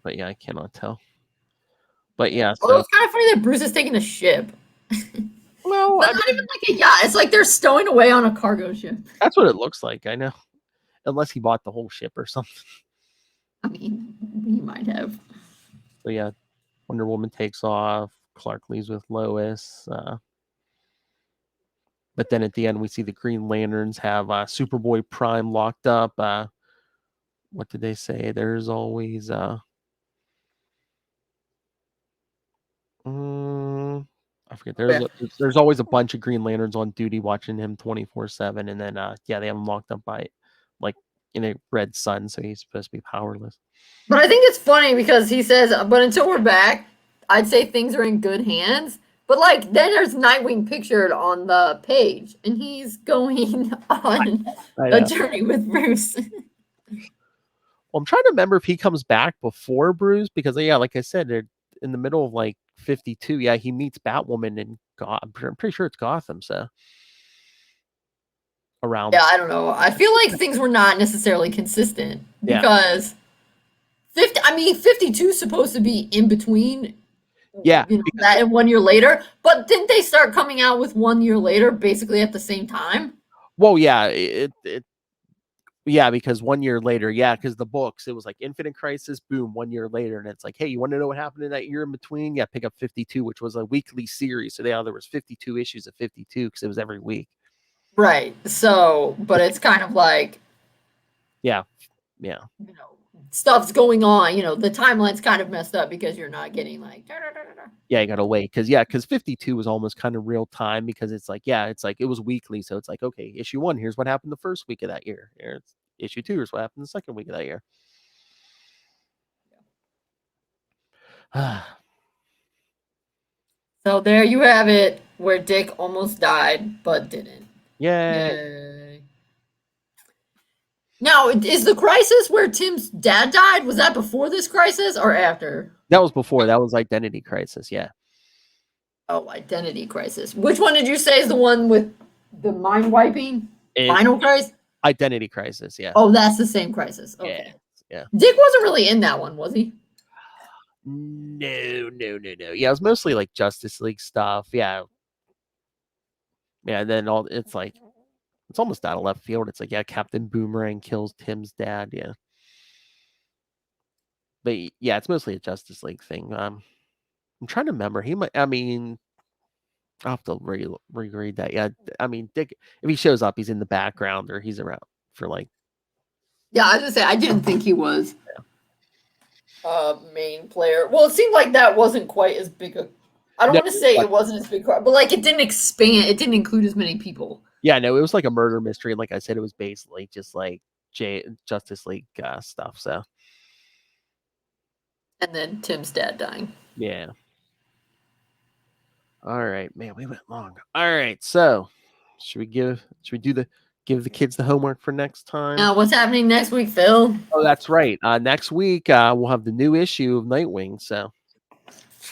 But yeah, I cannot tell. But yeah. So it's kind of funny that Bruce is taking a ship. Well, not even like a yacht. It's like they're stowing away on a cargo ship. That's what it looks like. I know. Unless he bought the whole ship or something. I mean, he might have. So yeah, Wonder Woman takes off. Clark leaves with Lois. But then at the end, we see the Green Lanterns have Superboy Prime locked up. what did they say? There's always I forget. There's always a bunch of Green Lanterns on duty watching him 24/7, and then they have him locked up by like in a red sun, so he's supposed to be powerless. But I think it's funny because he says, but until we're back, I'd say things are in good hands. But like then there's Nightwing pictured on the page, and he's going on a journey with Bruce. Well, I'm trying to remember if he comes back before Bruce, because like I said, they're in the middle of like 52. Yeah, he meets Batwoman in I'm pretty sure it's Gotham. So around. Yeah, I don't know. I feel like things were not necessarily consistent because 52 is supposed to be in between. Yeah, that and 1 year later. But didn't they start coming out with 1 year later, basically at the same time? Well, yeah, because 1 year later, because the books, it was like Infinite Crisis, boom, 1 year later, and it's like, hey, you want to know what happened in that year in between? Yeah, pick up 52, which was a weekly series. So there was 52 issues of 52 because it was every week. Right. So, but it's kind of like, stuff's going on. The timeline's kind of messed up because you're not getting like. Yeah, you gotta wait because 52 was almost kind of real time because it's like it was weekly, so it's like, okay, issue 1, here's what happened the first week of that year. Here's issue 2, here's what happened the second week of that year. So there you have it, where Dick almost died but didn't. Yay. Now, is the crisis where Tim's dad died? Was that before this crisis or after? That was before. That was Identity Crisis. Yeah. Oh, Identity Crisis. Which one did you say is the one with the mind wiping? Final Crisis? Identity Crisis. Yeah. Oh, that's the same crisis. Okay. Yeah. Dick wasn't really in that one, was he? No. Yeah, it was mostly like Justice League stuff. Yeah. Yeah, and then it's almost out of left field. It's like, Captain Boomerang kills Tim's dad. Yeah. But yeah, it's mostly a Justice League thing. I'm trying to remember. I'll have to reread that. Yeah, Dick, if he shows up, he's in the background or he's around for like. Yeah, I was gonna say I didn't think he was main player. Well, it seemed like that wasn't quite as big a. I don't want to say it wasn't as big, but like it didn't expand. It didn't include as many people. Yeah, no, it was like a murder mystery, and like I said, it was basically just like Justice League stuff. So. And then Tim's dad dying. Yeah. All right, man, we went long. All right, so should we give the kids the homework for next time? Now, what's happening next week, Phil? Oh, that's right. Next week we'll have the new issue of Nightwing. So,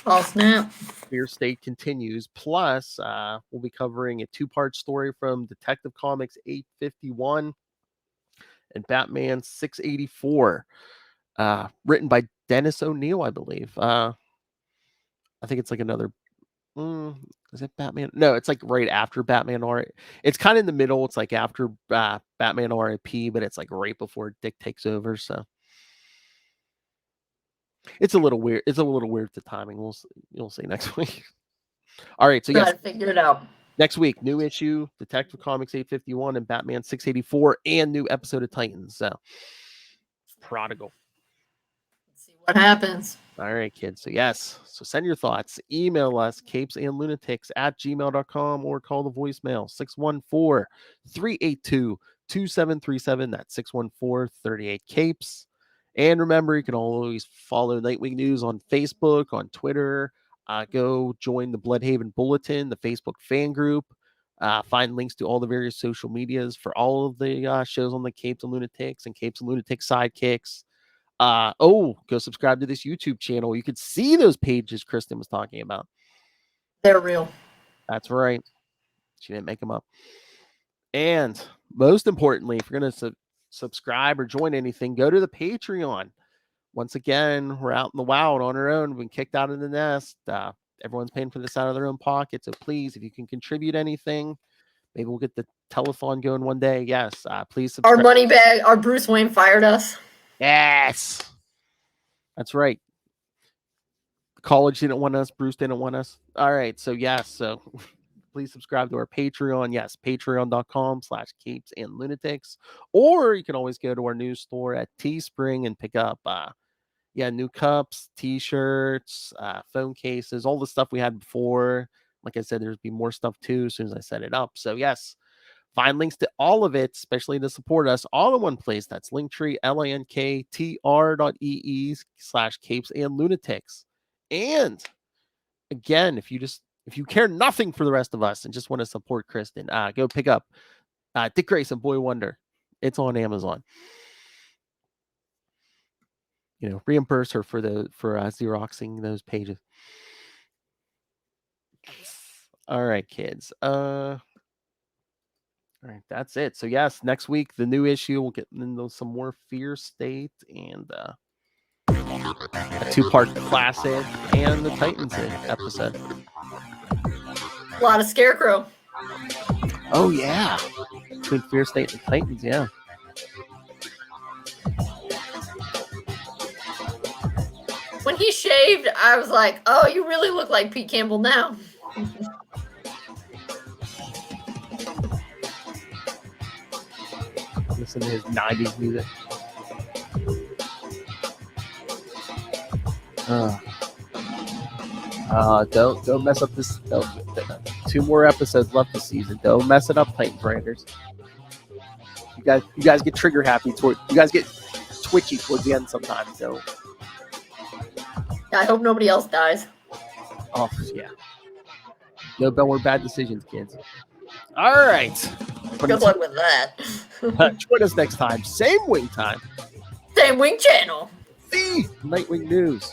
oh snap! Fear State continues. Plus, we'll be covering a 2-part story from Detective Comics 851 and Batman 684, written by Dennis O'Neil, I believe. I think it's like another. Is it Batman? No, it's like right after Batman It's kind of in the middle. It's like after Batman RIP, but it's like right before Dick takes over. So it's a little weird. It's a little weird the timing. You'll see next week. All right, so gotta figure it out. Next week, new issue, Detective Comics 851 and Batman 684, and new episode of Titans. So Prodigal. Let's see what happens. All right, kids. So send your thoughts. Email us, capesandlunatics@gmail.com, or call the voicemail, 614-382-2737. That's 614-38-CAPES. And remember, you can always follow Nightwing News on Facebook, on Twitter. Go join the Bloodhaven Bulletin, the Facebook fan group. Find links to all the various social medias for all of the shows on the Capes and Lunatics and Capes and Lunatics Sidekicks. Go subscribe to this YouTube channel. You could see those pages Kristen was talking about. They're real. That's right. She didn't make them up. And most importantly, if you're going to subscribe or join anything, go to the Patreon. Once again, we're out in the wild on our own. We've been kicked out of the nest. Everyone's paying for this out of their own pocket. So please, if you can contribute anything, maybe we'll get the telethon going one day. Yes, please subscribe. Our money bag, our Bruce Wayne fired us. Yes. That's right. College didn't want us. Bruce didn't want us. All right. So, yes. So please subscribe to our Patreon. Yes, patreon.com/capesandlunatics. Or you can always go to our news store at Teespring and pick up new cups, t-shirts, phone cases, all the stuff we had before. Like I said, there's be more stuff too as soon as I set it up. So yes, find links to all of it, especially to support us, all in one place. That's Linktree, linktr.ee/capesandlunatics. And again, if you care nothing for the rest of us and just want to support Kristen, go pick up Dick Grayson, Boy Wonder. It's on Amazon. Reimburse her for Xeroxing those pages. All right, kids. All right, that's it. So yes, next week the new issue. We'll get into some more Fear State and a 2-part classic and the Titans episode. A lot of Scarecrow. Oh yeah, between Fear State and the Titans, yeah. When he shaved, I was like, "Oh, you really look like Pete Campbell now." Listen to his 90s music. Don't mess up this. 2 more episodes left this season. Don't mess it up, Titans Raiders. You guys get trigger happy you guys get twitchy towards the end sometimes. So I hope nobody else dies. oh yeah, no more bad decisions, kids. All right. Good luck with that. Join us next time. Same wing time. Same wing channel. The Nightwing News.